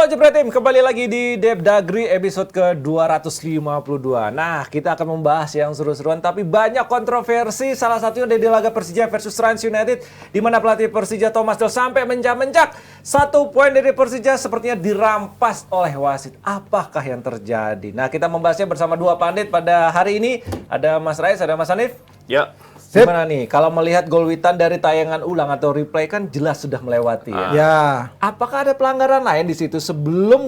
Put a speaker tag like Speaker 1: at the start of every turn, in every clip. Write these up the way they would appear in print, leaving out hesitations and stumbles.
Speaker 1: Halo Jebret Tim, kembali lagi di Depdagri episode ke-252. Nah, kita akan membahas yang seru-seruan tapi banyak kontroversi. Salah satunya dari laga Persija versus Rans United, di mana pelatih Persija Thomas Doll sampai mencak-mencak 1 poin dari Persija sepertinya dirampas oleh wasit. Apakah yang terjadi? Nah, kita membahasnya bersama dua pandit pada hari ini. Ada Mas Rais, ada Mas Hanif.
Speaker 2: Ya.
Speaker 1: Gimana nih, kalau melihat gol Witan dari tayangan ulang atau replay kan jelas sudah melewati ya.
Speaker 3: Ya,
Speaker 1: Apakah ada pelanggaran lain di situ sebelum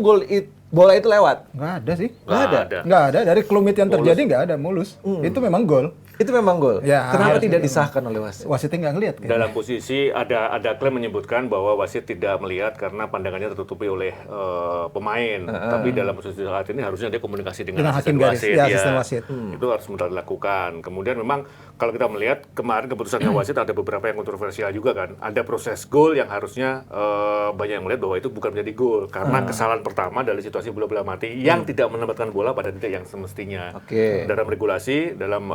Speaker 1: bola itu lewat?
Speaker 3: nggak ada sih.
Speaker 1: Nggak ada.
Speaker 3: Nggak ada. Dari kelumit yang terjadi nggak ada, mulus. Itu memang gol.
Speaker 1: Itu memang gol.
Speaker 3: Ya,
Speaker 1: Kenapa
Speaker 3: harusnya
Speaker 1: tidak
Speaker 3: memang.
Speaker 1: disahkan oleh wasit?
Speaker 3: Wasitnya nggak ngeliat. kayaknya.
Speaker 2: Dalam posisi ada klaim menyebutkan bahwa wasit tidak melihat karena pandangannya tertutupi oleh pemain. Tapi dalam posisi saat ini harusnya dia komunikasi dengan
Speaker 3: hakim
Speaker 2: asisten
Speaker 3: garis.
Speaker 2: wasit.
Speaker 3: Ya, asisten wasit.
Speaker 2: Itu harus benar dilakukan. Kemudian memang kalau kita melihat kemarin keputusannya wasit ada beberapa yang kontroversial juga kan. Ada proses gol yang harusnya banyak yang melihat bahwa itu bukan menjadi gol karena kesalahan pertama dari situasi bola mati yang tidak menempatkan bola pada titik yang semestinya.
Speaker 1: Oke.
Speaker 2: Dalam regulasi, dalam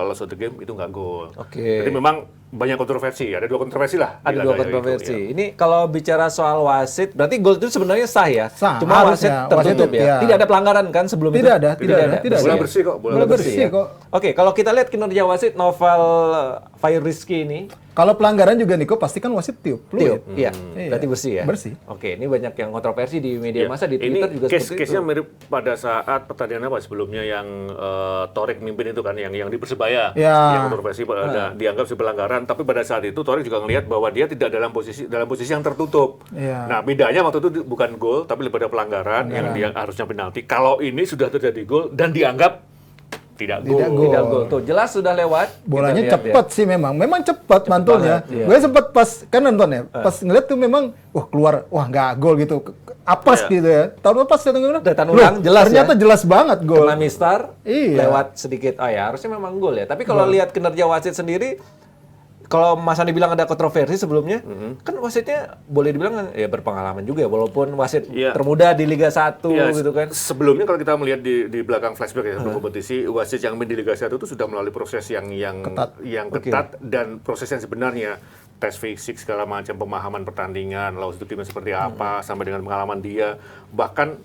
Speaker 2: loss of the game itu nggak gol.
Speaker 1: Oke.
Speaker 2: Jadi memang banyak kontroversi. Ada 2 kontroversi lah. di
Speaker 1: Ada
Speaker 2: laga
Speaker 1: 2
Speaker 2: itu,
Speaker 1: kontroversi.
Speaker 2: ya.
Speaker 1: Ini kalau bicara soal wasit, berarti gol itu sebenarnya sah ya?
Speaker 3: Sah,
Speaker 1: Cuma wasit
Speaker 3: harusnya.
Speaker 1: tertutup
Speaker 3: Wasit,
Speaker 1: ya?
Speaker 3: ya.
Speaker 1: Tidak ada pelanggaran kan sebelum itu?
Speaker 3: Tidak ada.
Speaker 2: Bola bersih kok.
Speaker 3: Bola bersih
Speaker 1: ya?
Speaker 3: kok.
Speaker 1: Oke, kalau kita lihat kinerja wasit Noval Fairizky ini,
Speaker 3: Kalau pelanggaran juga Niko pasti kan wasit tiup.
Speaker 1: tiup,
Speaker 3: Fluid.
Speaker 1: iya,
Speaker 3: Iya.
Speaker 1: berarti bersih ya?
Speaker 3: Bersih.
Speaker 1: Oke, ini banyak yang kontroversi di media
Speaker 2: Ya,
Speaker 1: massa, di
Speaker 2: ini
Speaker 1: Twitter juga seperti itu.
Speaker 2: case-nya mirip pada saat pertandingan apa sebelumnya yang Torik mimpin itu kan yang di Persebaya
Speaker 3: Ya.
Speaker 2: yang kontroversi dianggap sebagai pelanggaran, tapi pada saat itu Torik juga ngelihat bahwa dia tidak dalam posisi yang tertutup.
Speaker 3: Ya.
Speaker 2: Nah, bedanya waktu itu bukan gol tapi lebih pada pelanggaran yang dia harusnya penalti. Kalau ini sudah terjadi gol dan dianggap tidak gol.
Speaker 1: Tidak gol. Tuh, jelas sudah lewat.
Speaker 3: Bolanya
Speaker 1: Kita lihat
Speaker 3: cepet sih memang cepet mantulnya.
Speaker 1: banget, iya.
Speaker 3: Gue sempet pas kan nonton ya, pas ngeliat tuh memang keluar, nggak gol gitu, apes gitu ya. Tahun pas
Speaker 1: Datan ulang jelas
Speaker 3: ternyata
Speaker 1: ya.
Speaker 3: jelas banget gol.
Speaker 1: Kena mistar,
Speaker 3: Iya.
Speaker 1: lewat sedikit. Oh ya, harusnya memang gol ya. Tapi kalau lihat kinerja wasit sendiri, kalau Mas Andi bilang ada kontroversi sebelumnya, kan wasitnya boleh dibilang ya berpengalaman juga ya, walaupun wasit
Speaker 2: Iya.
Speaker 1: termuda di Liga 1
Speaker 2: Ya,
Speaker 1: gitu kan.
Speaker 2: sebelumnya kalau kita melihat di belakang flashback ya sebelum kompetisi, wasit yang main di Liga 1 itu sudah melalui proses yang ketat dan proses yang sebenarnya tes fisik segala macam, pemahaman pertandingan, lawan itu timnya seperti apa, sampai dengan pengalaman dia, bahkan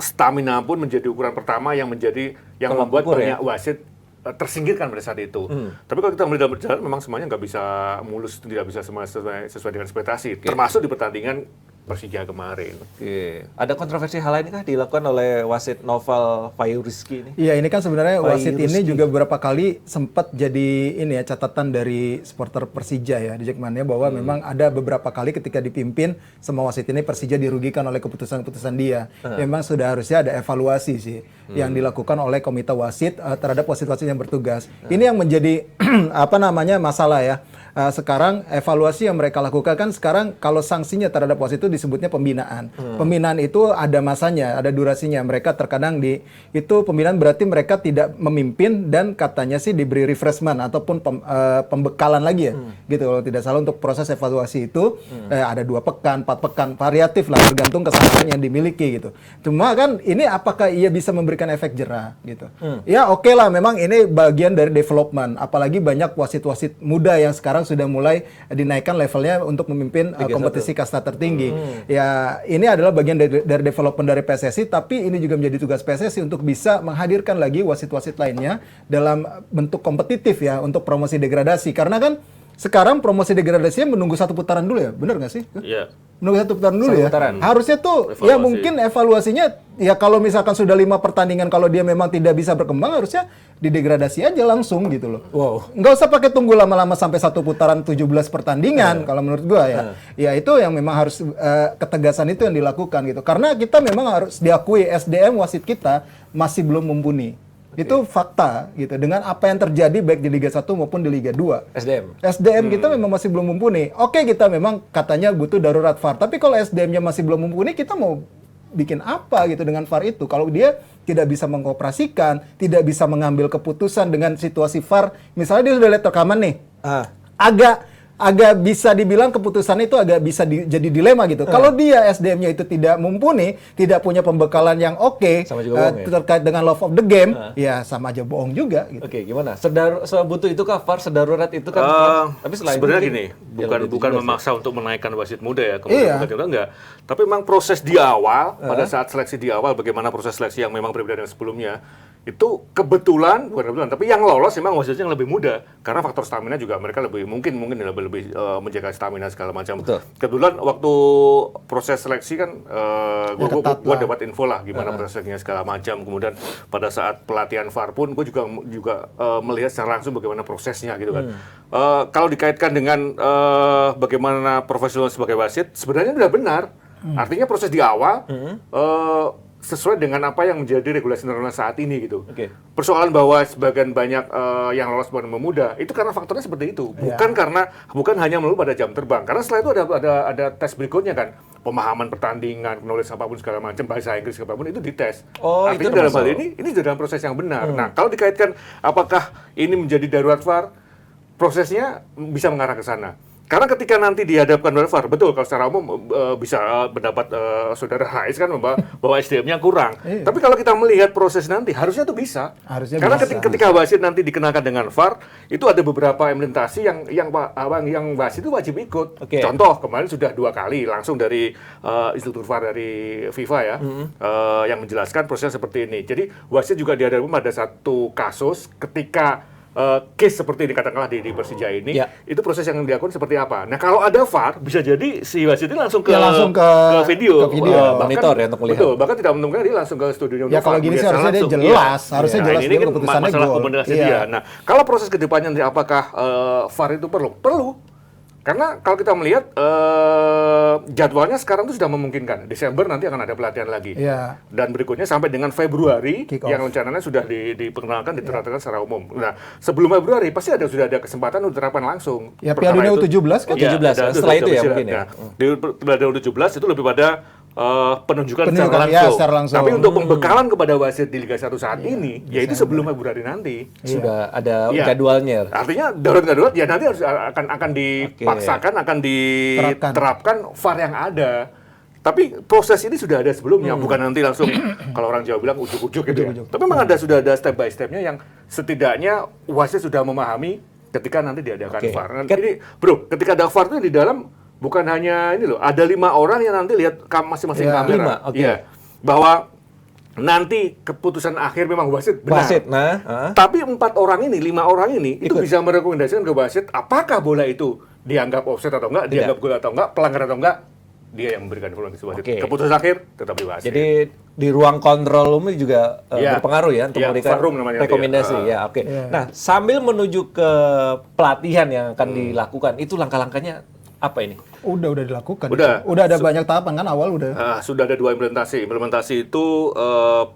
Speaker 2: stamina pun menjadi ukuran pertama yang
Speaker 1: Tolak
Speaker 2: membuat
Speaker 1: ukur ya?
Speaker 2: banyak wasit tersingkirkan pada saat itu. Tapi kalau kita melihat dalam berjalan, memang semuanya nggak bisa mulus, tidak bisa sesuai dengan ekspektasi, termasuk di pertandingan Persija kemarin.
Speaker 1: Oke. Ada kontroversi hal lain kah dilakukan oleh wasit Noval Fairizky ini?
Speaker 3: Iya, ini kan sebenarnya wasit ini
Speaker 1: Fairizky.
Speaker 3: juga beberapa kali sempat jadi ini ya catatan dari supporter Persija ya di Jackmania bahwa memang ada beberapa kali ketika dipimpin sama wasit ini Persija dirugikan oleh keputusan-keputusan dia. Memang sudah harusnya ada evaluasi sih yang dilakukan oleh komite wasit terhadap wasit-wasit yang bertugas. Ini yang menjadi masalah ya. Sekarang evaluasi yang mereka lakukan kan sekarang kalau sanksinya terhadap wasit itu disebutnya pembinaan. Pembinaan itu ada masanya, ada durasinya. Mereka terkadang itu pembinaan berarti mereka tidak memimpin dan katanya sih diberi refreshment ataupun pembekalan lagi ya. Gitu kalau tidak salah untuk proses evaluasi itu ada 2 pekan, 4 pekan, variatif lah tergantung kesalahan yang dimiliki gitu. Cuma kan ini apakah ia bisa memberikan efek jerah gitu. Ya oke lah memang ini bagian dari development. Apalagi banyak wasit-wasit muda yang sekarang sudah mulai dinaikkan levelnya untuk memimpin kompetisi kasta tertinggi. Ya ini adalah bagian dari development dari PSSI, tapi ini juga menjadi tugas PSSI untuk bisa menghadirkan lagi wasit-wasit lainnya dalam bentuk kompetitif ya untuk promosi degradasi. Karena kan sekarang promosi degradasinya menunggu 1 putaran dulu ya, benar nggak sih?
Speaker 2: Iya.
Speaker 3: Menunggu 1 putaran dulu
Speaker 1: 1
Speaker 3: ya.
Speaker 1: putaran.
Speaker 3: Harusnya tuh
Speaker 2: Evaluasi.
Speaker 3: ya mungkin evaluasinya ya kalau misalkan sudah 5 pertandingan kalau dia memang tidak bisa berkembang harusnya didegradasi aja langsung gitu loh.
Speaker 1: Wow.
Speaker 3: Nggak usah pakai tunggu lama-lama sampai 1 putaran 17 pertandingan kalau menurut gua ya. Ya itu yang memang harus ketegasan itu yang dilakukan gitu. Karena kita memang harus diakui SDM wasit kita masih belum mumpuni. Itu fakta gitu. Dengan apa yang terjadi baik di Liga 1 maupun di Liga 2. SDM kita memang masih belum mumpuni. Oke, kita memang katanya butuh darurat VAR. Tapi kalau SDM-nya masih belum mumpuni, kita mau bikin apa gitu dengan VAR itu? Kalau dia tidak bisa mengoperasikan, tidak bisa mengambil keputusan dengan situasi VAR. Misalnya dia sudah lihat rekaman nih. Agak agak bisa dibilang keputusannya itu agak bisa jadi dilema gitu. Kalau dia SDM-nya itu tidak mumpuni, tidak punya pembekalan yang oke
Speaker 1: Sama juga bohong, ya?
Speaker 3: terkait dengan love of the game, ya sama aja bohong juga gitu.
Speaker 1: Oke, gimana? Sebutuh itu VAR, sedarurat itu kan? Tapi selain
Speaker 2: sebenarnya
Speaker 1: itu
Speaker 2: gini,
Speaker 1: ya
Speaker 2: bukan
Speaker 1: lebih
Speaker 2: memaksa untuk menaikkan wasit muda ya,
Speaker 3: Iya.
Speaker 2: kemudian enggak. Tapi memang proses di awal, pada saat seleksi di awal, bagaimana proses seleksi yang memang berbeda dengan sebelumnya, itu bukan kebetulan, tapi yang lolos memang wasitnya yang lebih muda, karena faktor stamina juga mereka mungkin lebih menjaga stamina segala macam.
Speaker 1: Betul.
Speaker 2: Kebetulan waktu proses seleksi kan,
Speaker 3: ketat
Speaker 2: gue
Speaker 3: lah.
Speaker 2: dapat info lah gimana prosesnya segala macam. Kemudian pada saat pelatihan VAR pun gue juga melihat secara langsung bagaimana prosesnya gitu kan. Kalau dikaitkan dengan bagaimana profesional sebagai wasit, sebenarnya sudah benar. Artinya proses di awal sesuai dengan apa yang menjadi regulasi internasional saat ini gitu.
Speaker 1: Oke.
Speaker 2: Persoalan bahwa sebagian banyak yang lolos bukan pemuda itu karena faktornya seperti itu, bukan hanya melulu pada jam terbang. Karena setelah itu ada tes berikutnya kan, pemahaman pertandingan, knowledge apapun segala macam, bahasa Inggris apapun itu dites.
Speaker 1: Oh,
Speaker 2: artinya
Speaker 1: itu
Speaker 2: dalam hal
Speaker 1: termasuk.
Speaker 2: ini dalam proses yang benar. Nah, kalau dikaitkan apakah ini menjadi darurat VAR, prosesnya bisa mengarah ke sana. Karena ketika nanti dihadapkan oleh VAR, betul kalau secara umum bisa mendapat saudara Rais kan bahwa SDM-nya kurang. Tapi kalau kita melihat proses nanti, harusnya itu bisa.
Speaker 3: Harusnya
Speaker 2: Karena
Speaker 3: bisa.
Speaker 2: ketika wasit nanti dikenakan dengan VAR, itu ada beberapa implementasi yang wasit itu wajib ikut.
Speaker 1: Oke.
Speaker 2: Contoh kemarin sudah 2 kali langsung dari instruktur VAR dari FIFA ya, yang menjelaskan prosesnya seperti ini. Jadi wasit juga dihadapkan pada satu kasus ketika case seperti ini katakanlah di Persija ini,
Speaker 1: Ya.
Speaker 2: itu proses yang dilakukan seperti apa. Nah, kalau ada VAR bisa jadi si wasit ini langsung ke
Speaker 3: Ya, langsung ke
Speaker 2: video,
Speaker 1: monitor ya untuk melihat.
Speaker 2: Betul, bahkan tidak menentukan dia langsung ke studionya
Speaker 3: Ya,
Speaker 2: untuk
Speaker 3: kalau
Speaker 2: VAR,
Speaker 3: gini sih
Speaker 2: melihat
Speaker 3: harusnya dia
Speaker 2: langsung.
Speaker 3: jelas,
Speaker 2: Iya.
Speaker 3: harusnya
Speaker 2: Iya,
Speaker 3: jelas
Speaker 2: ini
Speaker 3: dia
Speaker 2: kan
Speaker 3: keputusannya
Speaker 2: masalah
Speaker 3: gol.
Speaker 2: komunikasi
Speaker 3: Iya.
Speaker 2: dia. Nah, kalau proses kedepannya nanti apakah VAR itu perlu? Perlu. Karena kalau kita melihat jadwalnya sekarang itu sudah memungkinkan. Desember nanti akan ada pelatihan lagi.
Speaker 3: Iya.
Speaker 2: Dan berikutnya sampai dengan Februari
Speaker 3: Kick off.
Speaker 2: yang rencananya sudah diperkenalkan, diterapkan secara umum. Nah, sebelum Februari pasti sudah ada kesempatan untuk diterapkan langsung.
Speaker 3: Ya, Piala Dunia
Speaker 2: Perkara itu-
Speaker 3: U17 kan?
Speaker 2: Iya,
Speaker 1: 17,
Speaker 2: ada-
Speaker 1: setelah itu ya
Speaker 2: sudah
Speaker 1: mungkin ya?
Speaker 2: Nah, di Piala Dunia U17 itu lebih pada penunjukan
Speaker 3: Penunjukan, ya, secara langsung.
Speaker 2: Tapi untuk pembekalan kepada wasit di Liga 1 saat ini, yaitu sebelum Februari nanti.
Speaker 1: Sudah ada
Speaker 2: Iya.
Speaker 1: jadwalnya.
Speaker 2: Artinya darurat ya nanti harus akan dipaksakan, akan diterapkan VAR yang ada. Tapi proses ini sudah ada sebelumnya, bukan nanti langsung kalau orang Jawa bilang ujuk-ujuk gitu ya. Tapi memang sudah ada step by stepnya yang setidaknya wasit sudah memahami ketika nanti diadakan
Speaker 1: Oke.
Speaker 2: VAR. Nah, ini bro, ketika ada VAR itu di dalam bukan hanya ini loh, ada 5 orang yang nanti lihat masing-masing
Speaker 3: Ya.
Speaker 2: kamera.
Speaker 1: 5, oke.
Speaker 2: Iya. Bahwa nanti keputusan akhir memang wasit benar.
Speaker 1: Wasit,
Speaker 2: Tapi 5 orang ini itu
Speaker 1: Ikut.
Speaker 2: bisa merekomendasikan ke wasit apakah bola itu dianggap offside atau enggak, dianggap gol atau enggak, pelanggaran atau enggak, dia yang memberikan informasi wasit.
Speaker 1: Oke.
Speaker 2: Keputusan akhir tetap di wasit.
Speaker 1: Jadi di ruang kontrol room juga
Speaker 2: Iya.
Speaker 1: berpengaruh ya untuk
Speaker 2: Iya,
Speaker 1: memberikan
Speaker 2: VAR room namanya nanti ya.
Speaker 1: rekomendasi ya. Oke.
Speaker 3: Iya.
Speaker 1: Nah, sambil menuju ke pelatihan yang akan dilakukan, itu langkah-langkahnya apa ini?
Speaker 3: Udah dilakukan.
Speaker 2: Udah.
Speaker 3: Udah ada banyak tahapan kan awal udah.
Speaker 2: Sudah ada 2 implementasi. Implementasi itu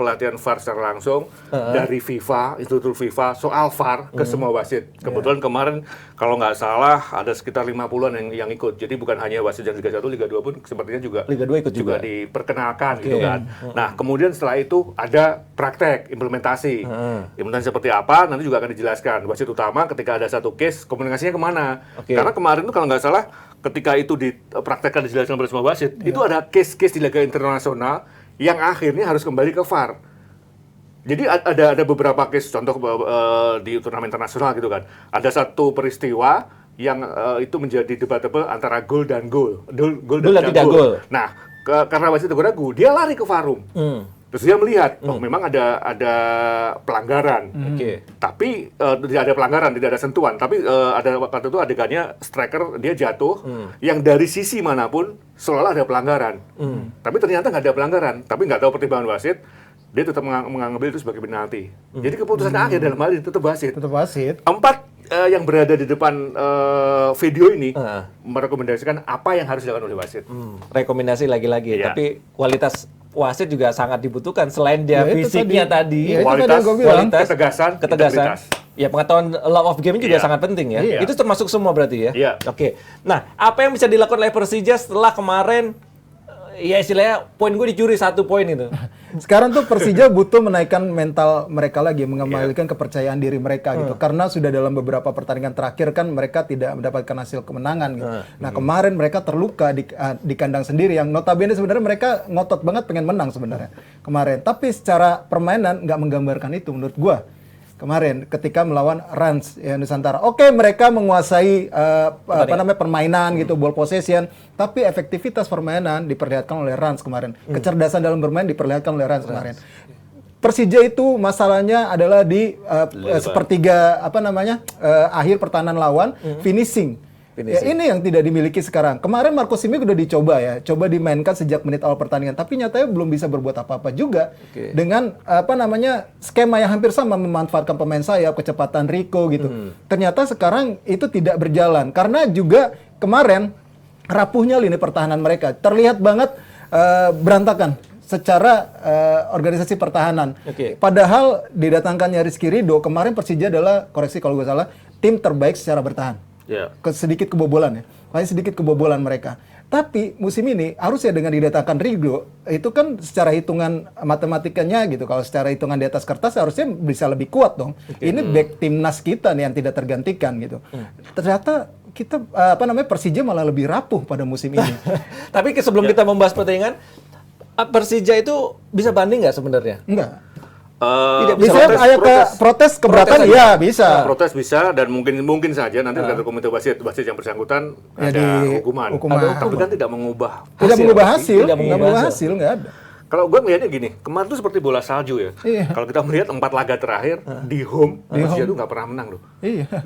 Speaker 2: pelatihan VAR secara langsung dari FIFA, Institut FIFA soal VAR ke semua wasit. Kebetulan kemarin kalau nggak salah ada sekitar 50-an yang ikut. Jadi bukan hanya wasit yang Liga 1, Liga 2 pun sepertinya juga
Speaker 1: Liga 2 ikut juga.
Speaker 2: diperkenalkan gitu kan. Nah, kemudian setelah itu ada praktek implementasi. Implementasi seperti apa nanti juga akan dijelaskan. Wasit utama ketika ada satu case komunikasinya kemana.
Speaker 1: Oke.
Speaker 2: Karena kemarin itu kalau nggak salah ketika itu dipraktekkan dijelaskan oleh semua wasit, itu ada case-case di Liga Internasional yang akhirnya harus kembali ke VAR. Jadi ada beberapa case, contoh di turnamen internasional gitu kan. Ada satu peristiwa yang itu menjadi debatable antara gol dan gol. Gol
Speaker 1: dan tidak gol.
Speaker 2: Nah, karena wasit itu ragu, dia lari ke VAR room. Terus dia melihat, oh memang ada pelanggaran.
Speaker 1: Oke.
Speaker 2: Tapi tidak ada pelanggaran, tidak ada sentuhan. Tapi ada waktu itu adegannya striker dia jatuh, yang dari sisi manapun seolah ada pelanggaran. Tapi ternyata nggak ada pelanggaran. Tapi nggak tahu pertimbangan wasit, dia tetap mengambil itu sebagai penalti. Jadi keputusan akhir dalam hal ini tetap wasit.
Speaker 3: Tetap wasit.
Speaker 2: 4 yang berada di depan video ini merekomendasikan apa yang harus dilakukan oleh wasit.
Speaker 1: Rekomendasi lagi-lagi,
Speaker 2: Iya.
Speaker 1: tapi kualitas wasit juga sangat dibutuhkan selain dia
Speaker 3: Ya, itu
Speaker 1: fisiknya tadi.
Speaker 3: Ya, itu
Speaker 2: Kualitas,
Speaker 3: tadi yang gua bilang.
Speaker 2: ketegasan, integritas.
Speaker 1: Ya, pengetahuan love of game juga
Speaker 2: Iya.
Speaker 1: sangat penting ya.
Speaker 2: Iya.
Speaker 1: Itu termasuk semua berarti ya.
Speaker 2: Iya.
Speaker 1: Oke. Nah, apa yang bisa dilakukan oleh Persija setelah kemarin ya istilahnya poin gue dicuri 1 poin itu.
Speaker 3: Sekarang tuh Persija butuh menaikkan mental mereka lagi, mengembalikan kepercayaan diri mereka gitu. Karena sudah dalam beberapa pertandingan terakhir kan mereka tidak mendapatkan hasil kemenangan gitu. Nah kemarin mereka terluka di kandang sendiri yang notabene sebenarnya mereka ngotot banget pengen menang sebenarnya kemarin. Tapi secara permainan nggak menggambarkan itu menurut gua. Kemarin ketika melawan Rans ya Nusantara. Oke, mereka menguasai permainan gitu, ball possession, tapi efektivitas permainan diperlihatkan oleh Rans kemarin. Kecerdasan dalam bermain diperlihatkan oleh Rans kemarin. Persija itu masalahnya adalah di sepertiga akhir pertahanan lawan finishing. Ya, ini yang tidak dimiliki sekarang. Kemarin Marco Simic udah dicoba ya, coba dimainkan sejak menit awal pertandingan, tapi nyatanya belum bisa berbuat apa-apa juga dengan skema yang hampir sama, memanfaatkan pemain sayap, kecepatan Rico gitu. Ternyata sekarang itu tidak berjalan karena juga kemarin rapuhnya lini pertahanan mereka terlihat banget berantakan secara organisasi pertahanan. Padahal didatangkannya Rizky Ridho, kemarin Persija adalah, koreksi kalau gue salah, tim terbaik secara bertahan. Sedikit kebobolan ya, paling sedikit kebobolan mereka. Tapi musim ini harusnya dengan didatangkan Ridho, itu kan secara hitungan matematikanya gitu, kalau secara hitungan di atas kertas harusnya bisa lebih kuat dong. Ini back timnas kita nih yang tidak tergantikan gitu. Ternyata kita Persija malah lebih rapuh pada musim ini.
Speaker 1: Tapi sebelum kita membahas pertandingan, Persija itu bisa banding nggak sebenarnya?
Speaker 3: Enggak.
Speaker 1: Tidak
Speaker 3: bisa protes keberatan, iya bisa.
Speaker 2: Protes bisa, dan mungkin saja nanti dari komite wasit yang bersangkutan
Speaker 3: Ya,
Speaker 2: ada
Speaker 3: di
Speaker 2: hukuman.
Speaker 3: hukuman.
Speaker 2: Tapi kan tidak mengubah
Speaker 3: Tidak mengubah hasil, nggak ada.
Speaker 2: Kalau gue melihatnya gini, kemarin tuh seperti bola salju ya. Kalau kita melihat 4 laga terakhir di home, Persija tuh nggak pernah menang loh.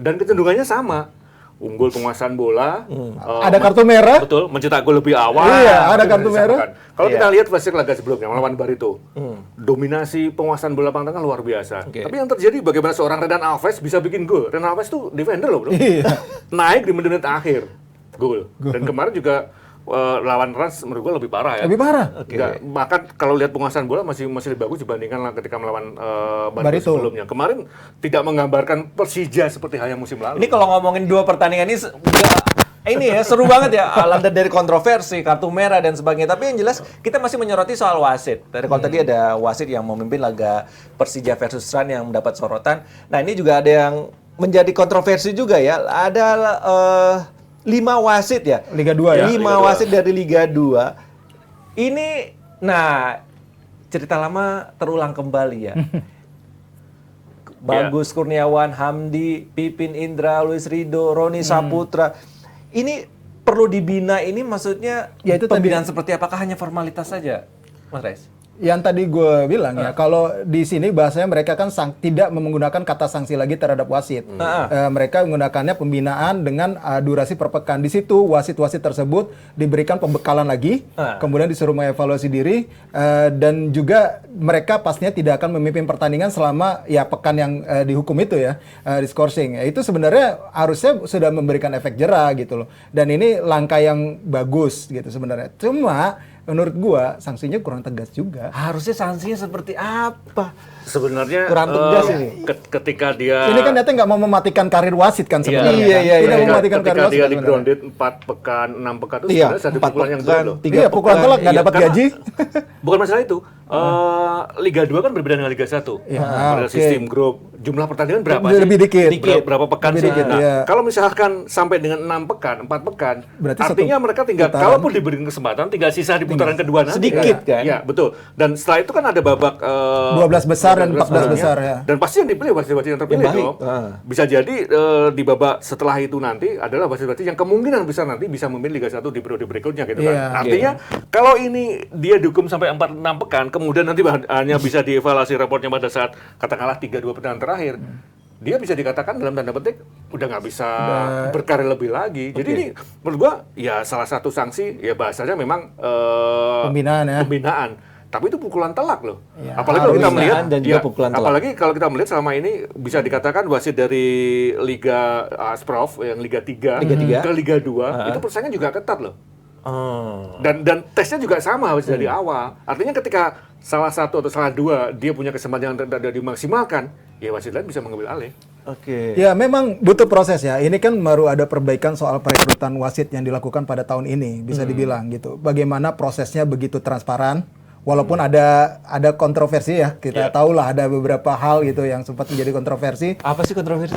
Speaker 2: Dan kecenderungannya sama. Unggul penguasaan bola,
Speaker 3: ada kartu merah.
Speaker 2: Betul, mencetak gol lebih awal.
Speaker 3: Iya, ada kartu merah.
Speaker 2: Kalau kita lihat flashback laga sebelumnya melawan Barito, dominasi penguasaan bola lapang tengah luar biasa. Tapi yang terjadi bagaimana seorang Renan Alves bisa bikin gol? Renan Alves tuh defender loh, bro. Naik di menit akhir, gol. Dan kemarin juga lawan Rans menurut gue lebih parah ya.
Speaker 3: Lebih parah.
Speaker 2: Bahkan kalau lihat penguasaan bola masih lebih bagus dibandingkan ketika melawan Barito sebelumnya. Kemarin tidak menggambarkan Persija seperti halnya musim lalu.
Speaker 1: Ini kalau ngomongin 2 pertandingan ini ya seru banget ya, lantas dari kontroversi, kartu merah dan sebagainya. Tapi yang jelas kita masih menyoroti soal wasit. Dari kalau tadi ada wasit yang memimpin laga Persija versus Rans yang mendapat sorotan. Nah ini juga ada yang menjadi kontroversi juga ya. Ada 5 wasit ya.
Speaker 3: Liga 2 ya.
Speaker 1: 5 wasit dari Liga 2. Ini, nah cerita lama terulang kembali ya. Bagus Kurniawan, Hamdi, Pipin Indra, Luis Ridho, Roni Saputra. Ini perlu dibina, ini maksudnya
Speaker 3: Ya, itu
Speaker 1: pembinaan seperti apakah hanya formalitas saja, Mas Res?
Speaker 3: Yang tadi gue bilang ya, kalau di sini bahasanya mereka kan tidak menggunakan kata sanksi lagi terhadap wasit. Mereka menggunakannya pembinaan dengan durasi per pekan. Di situ wasit-wasit tersebut diberikan pembekalan lagi, kemudian disuruh mengevaluasi diri, dan juga mereka pastinya tidak akan memimpin pertandingan selama ya pekan yang dihukum itu ya, discoursing. Ya, itu sebenarnya harusnya sudah memberikan efek jera gitu loh. Dan ini langkah yang bagus gitu sebenarnya. Cuma menurut gua sanksinya kurang tegas juga.
Speaker 1: Harusnya sanksinya seperti apa?
Speaker 2: Sebenarnya
Speaker 1: kurang tegas ini.
Speaker 2: Ketika dia
Speaker 3: Ini kan nyatanya nggak mau mematikan karir wasit kan sebenarnya.
Speaker 1: Iya.
Speaker 3: Tidak mau mematikan karir
Speaker 2: ketika
Speaker 3: wasit.
Speaker 2: dia
Speaker 3: kan
Speaker 2: di
Speaker 3: sebenarnya.
Speaker 2: grounded 4 pekan, 6 pekan itu sebenarnya satu pukulan yang berat loh.
Speaker 3: Iya, pukulan telak nggak dapat gaji.
Speaker 2: Bukan masalah itu. Liga 2 kan berbeda dengan Liga 1. Pada sistem grup, jumlah pertandingan berapa sih?
Speaker 3: Lebih dikit.
Speaker 2: Berapa pekan sih? Nah, kalau misalkan sampai dengan 6 pekan, 4 pekan,
Speaker 3: Berarti
Speaker 2: artinya mereka tinggal, kalaupun diberikan kesempatan, tinggal sisa di putaran kedua nanti.
Speaker 1: Sedikit kan?
Speaker 2: Ya, betul. Dan setelah itu kan ada babak
Speaker 3: 12 besar dan 14 besar ya.
Speaker 2: Dan pasti yang dipilih wasit-wasit yang terpilih dong. Bisa jadi di babak setelah itu nanti adalah wasit-wasit yang kemungkinan besar nanti bisa memimpin Liga 1 di periode berikutnya gitu kan. Artinya kalau ini dia dihukum sampai 4-6 pekan, kemudian nanti hanya bisa dievaluasi raportnya pada saat katakanlah 3-2 pertandingan terakhir, dia bisa dikatakan dalam tanda petik udah nggak bisa berkarir lebih lagi. Jadi ini menurut gua ya salah satu sanksi ya bahasanya memang
Speaker 3: Pembinaan ya.
Speaker 2: Pembinaan. Tapi itu pukulan telak loh.
Speaker 3: Ya,
Speaker 2: apalagi kalau kita melihat
Speaker 1: dan juga pukulan telak.
Speaker 2: apalagi kalau kita melihat selama ini bisa dikatakan wasit dari Liga Asprof yang Liga 3 ke Liga 2 itu persaingan juga ketat loh. Dan tesnya juga sama dari awal. Artinya ketika salah satu atau salah dua dia punya kesempatan yang tidak dimaksimalkan, ya wasit lain bisa mengambil alih.
Speaker 1: Oke.
Speaker 3: Ya memang butuh proses ya. Ini kan baru ada perbaikan soal perekrutan wasit yang dilakukan pada tahun ini, bisa dibilang gitu. Bagaimana prosesnya begitu transparan, walaupun ada kontroversi ya. Kita tahulah ada beberapa hal gitu yang sempat menjadi kontroversi.
Speaker 1: Apa sih kontroversi?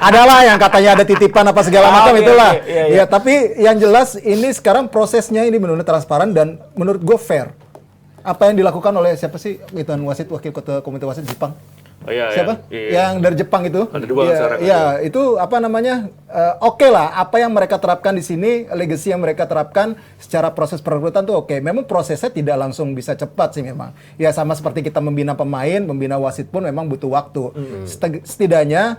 Speaker 3: Adalah yang katanya ada titipan apa segala macam
Speaker 1: oke,
Speaker 3: itulah.
Speaker 1: oke, iya, iya.
Speaker 3: Ya tapi yang jelas ini sekarang prosesnya ini benar-benar transparan dan menurut gue fair. Apa yang dilakukan oleh siapa sih itu wasit wakil ketua komite wasit Jepang?
Speaker 2: Oh, iya,
Speaker 3: Siapa?
Speaker 2: iya.
Speaker 3: Yang dari Jepang itu?
Speaker 2: Ada dua
Speaker 3: Iya,
Speaker 2: sekarang.
Speaker 3: iya, itu apa namanya? Oke lah, apa yang mereka terapkan di sini, legacy yang mereka terapkan secara proses perekrutan tuh oke. Memang prosesnya tidak langsung bisa cepat sih memang. Ya sama seperti kita membina pemain, membina wasit pun memang butuh waktu. Setidaknya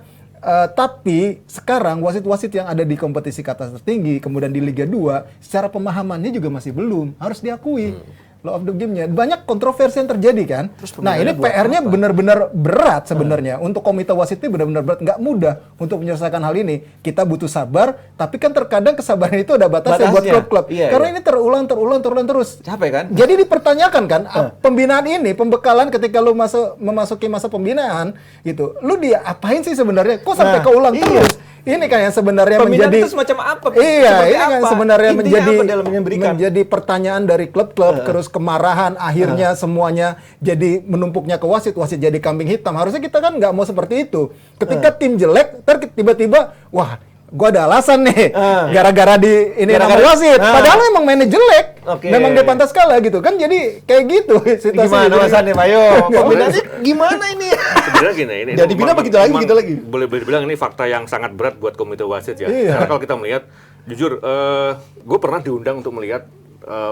Speaker 3: tapi sekarang wasit-wasit yang ada di kompetisi kasta tertinggi, kemudian di Liga 2, secara pemahamannya juga masih belum, harus diakui. Law of the game-nya. Banyak kontroversi yang terjadi kan. Nah ini PR-nya benar-benar berat sebenarnya. Untuk komite wasit ini benar-benar berat. Nggak mudah untuk menyelesaikan hal ini. Kita butuh sabar, tapi kan terkadang kesabaran itu ada batasnya buat klub-klub.
Speaker 1: Iya,
Speaker 3: Karena
Speaker 1: iya.
Speaker 3: ini terulang terus.
Speaker 1: Capek kan?
Speaker 3: Jadi dipertanyakan kan, pembinaan ini, pembekalan ketika lu memasuki masa pembinaan, gitu. Lu apain sih sebenarnya? Kok sampai keulang terus? Ini kan yang sebenarnya
Speaker 1: Pembinaan
Speaker 3: menjadi
Speaker 1: itu semacam apa?
Speaker 3: Iya,
Speaker 1: Seperti
Speaker 3: ini kan
Speaker 1: apa?
Speaker 3: sebenarnya
Speaker 1: Intinya apa dalam memberikan?
Speaker 3: menjadi pertanyaan dari klub-klub, terus kemarahan, akhirnya semuanya jadi menumpuknya ke wasit jadi kambing hitam. Harusnya kita kan nggak mau seperti itu. Ketika tim jelek, tiba-tiba, wah, gua ada alasan nih, gara-gara ini nama wasit. Padahal memang mainnya jelek,
Speaker 1: Oke.
Speaker 3: memang dia pantas kalah gitu kan. Jadi kayak gitu situasinya.
Speaker 1: Gimana Mas Hanif? Ayo, pembinaannya gimana ini?
Speaker 2: Sebenarnya gini, ini
Speaker 1: Jadi bina begitu lagi,
Speaker 2: memang
Speaker 1: begitu lagi.
Speaker 2: Boleh dibilang ini fakta yang sangat berat buat komite wasit ya.
Speaker 3: Iya.
Speaker 2: Karena kalau kita melihat, jujur, gue pernah diundang untuk melihat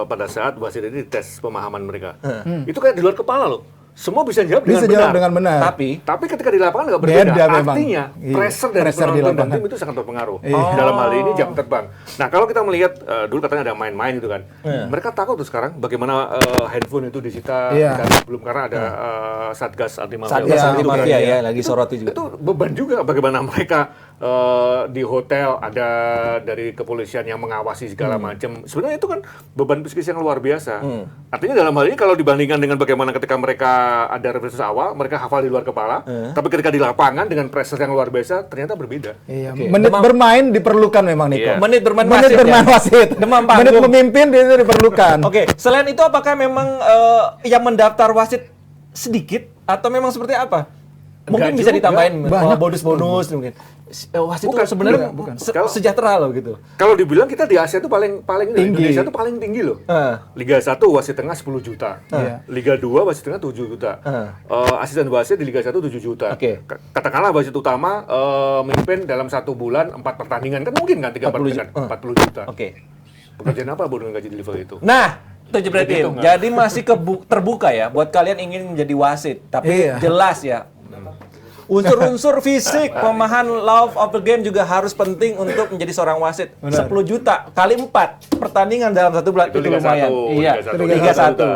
Speaker 2: pada saat wasit ini tes pemahaman mereka. Itu kayak di luar kepala loh. Semua bisa jawab
Speaker 3: Bisa jawab dengan benar.
Speaker 2: Tapi ketika di lapangan nggak berbeda.
Speaker 3: Beda memang.
Speaker 2: Artinya
Speaker 3: Iya.
Speaker 2: pressure dari
Speaker 3: Pressure di
Speaker 2: penonton dan
Speaker 3: lapangan.
Speaker 2: tim itu sangat berpengaruh.
Speaker 3: Iya.
Speaker 2: Dalam hal ini jam terbang. Nah kalau kita melihat dulu katanya ada main-main gitu kan. Mereka takut tuh sekarang bagaimana handphone itu disita
Speaker 3: Iya.
Speaker 2: dan belum karena ada satgas anti mafia.
Speaker 1: Satgas
Speaker 3: Iya,
Speaker 1: anti mafia ya, lagi soroti juga.
Speaker 2: Itu beban juga bagaimana mereka di hotel ada dari kepolisian yang mengawasi segala macam. Sebenarnya itu kan beban psikis yang luar biasa. Artinya dalam hal ini kalau dibandingkan dengan bagaimana ketika mereka ada referensi awal, mereka hafal di luar kepala, tapi ketika di lapangan dengan pressure yang luar biasa ternyata berbeda.
Speaker 3: Iya,
Speaker 1: Oke.
Speaker 3: menit bermain diperlukan memang Niko.
Speaker 2: Iya.
Speaker 1: Menit bermain
Speaker 3: Menit
Speaker 1: wasit
Speaker 3: bermain
Speaker 1: ya?
Speaker 3: wasit.
Speaker 1: Demam
Speaker 3: Menit
Speaker 1: panggung.
Speaker 3: memimpin itu diperlukan.
Speaker 1: Oke, selain itu apakah memang yang mendaftar wasit sedikit atau memang seperti apa? Mungkin
Speaker 2: Enggak
Speaker 1: bisa
Speaker 2: juga.
Speaker 1: ditambahin
Speaker 3: Banyak.
Speaker 1: bonus-bonus mungkin. Wasit itu
Speaker 2: Bukan,
Speaker 1: sebenarnya
Speaker 2: bukan.
Speaker 1: sejahtera loh gitu.
Speaker 2: Kalau dibilang kita di Asia itu paling ini,
Speaker 3: Tinggi.
Speaker 2: Indonesia itu paling tinggi loh. Liga 1 wasit tengah 10 juta.
Speaker 3: Iya.
Speaker 2: Liga 2 wasit tengah 7 juta. Asisten wasit di Liga 1 7 juta.
Speaker 1: Oke.
Speaker 2: Katakanlah wasit utama memimpin dalam 1 bulan 4 pertandingan. Kan mungkin kan 3 pertandingan 40 juta.
Speaker 1: Oke.
Speaker 2: Pekerjaan apa dengan gaji di level itu?
Speaker 1: Nah, itu berarti.
Speaker 2: Begitu nggak?
Speaker 1: Jadi masih terbuka ya buat kalian ingin menjadi wasit, tapi
Speaker 3: Iya.
Speaker 1: jelas ya. Unsur-unsur fisik, pemahaman love of the game juga harus penting untuk menjadi seorang wasit. 10 juta kali 4 pertandingan dalam 1 bulan
Speaker 2: Itu
Speaker 1: itu
Speaker 2: Liga
Speaker 1: lumayan.
Speaker 2: 1,
Speaker 1: Iya,
Speaker 2: Liga 1.
Speaker 1: Liga 1.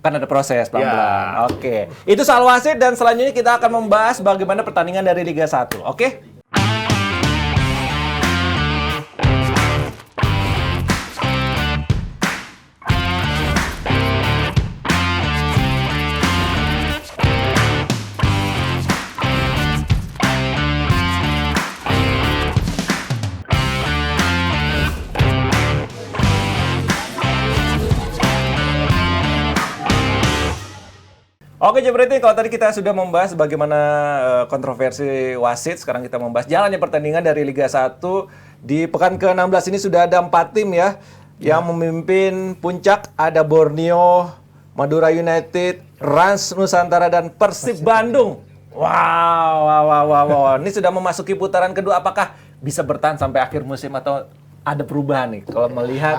Speaker 1: Kan ada proses pelan-pelan.
Speaker 2: Ya.
Speaker 1: Oke. Itu soal wasit dan selanjutnya kita akan membahas bagaimana pertandingan dari Liga 1. Oke? Oke, Jepretin, kalau tadi kita sudah membahas bagaimana kontroversi wasit, sekarang kita membahas jalannya pertandingan dari Liga 1. Di pekan ke-16 ini sudah ada 4 tim ya yang memimpin puncak. Ada Borneo, Madura United, Rans Nusantara, dan Persib Bandung. Wow. Ini sudah memasuki putaran kedua. Apakah bisa bertahan sampai akhir musim atau ada perubahan nih? Kalau melihat,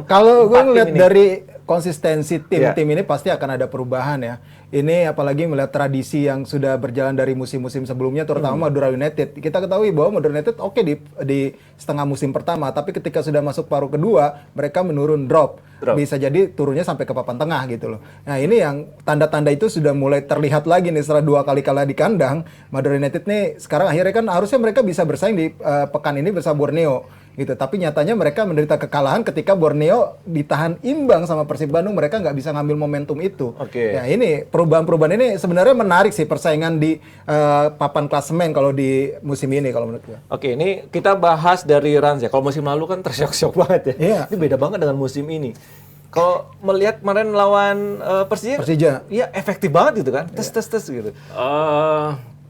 Speaker 3: Kalau gue
Speaker 1: 4 tim
Speaker 3: ngeliat
Speaker 1: ini.
Speaker 3: dari konsistensi
Speaker 1: Iya.
Speaker 3: tim ini pasti akan ada perubahan ya. Ini apalagi melihat tradisi yang sudah berjalan dari musim-musim sebelumnya, terutama Madura United. Kita ketahui bahwa Madura United oke di setengah musim pertama, tapi ketika sudah masuk paruh kedua, mereka menurun drop. Bisa jadi turunnya sampai ke papan tengah gitu loh. Nah ini yang tanda-tanda itu sudah mulai terlihat lagi nih setelah 2 kali kalah di kandang. Madura United nih sekarang akhirnya kan harusnya mereka bisa bersaing di pekan ini bersama Borneo. gitu. Tapi nyatanya mereka menderita kekalahan ketika Borneo ditahan imbang sama Persib Bandung, mereka nggak bisa ngambil momentum itu.
Speaker 1: Oke.
Speaker 3: Ya ini perubahan-perubahan ini sebenarnya menarik sih persaingan di papan klasemen kalau di musim ini kalau menurut gue.
Speaker 1: Oke, ini kita bahas dari Rans ya. Kalau musim lalu kan tersyok-syok banget ya.
Speaker 3: Iya.
Speaker 1: Ini beda banget dengan musim ini. Kalau melihat kemarin lawan Persija, iya efektif banget gitu kan, tes gitu.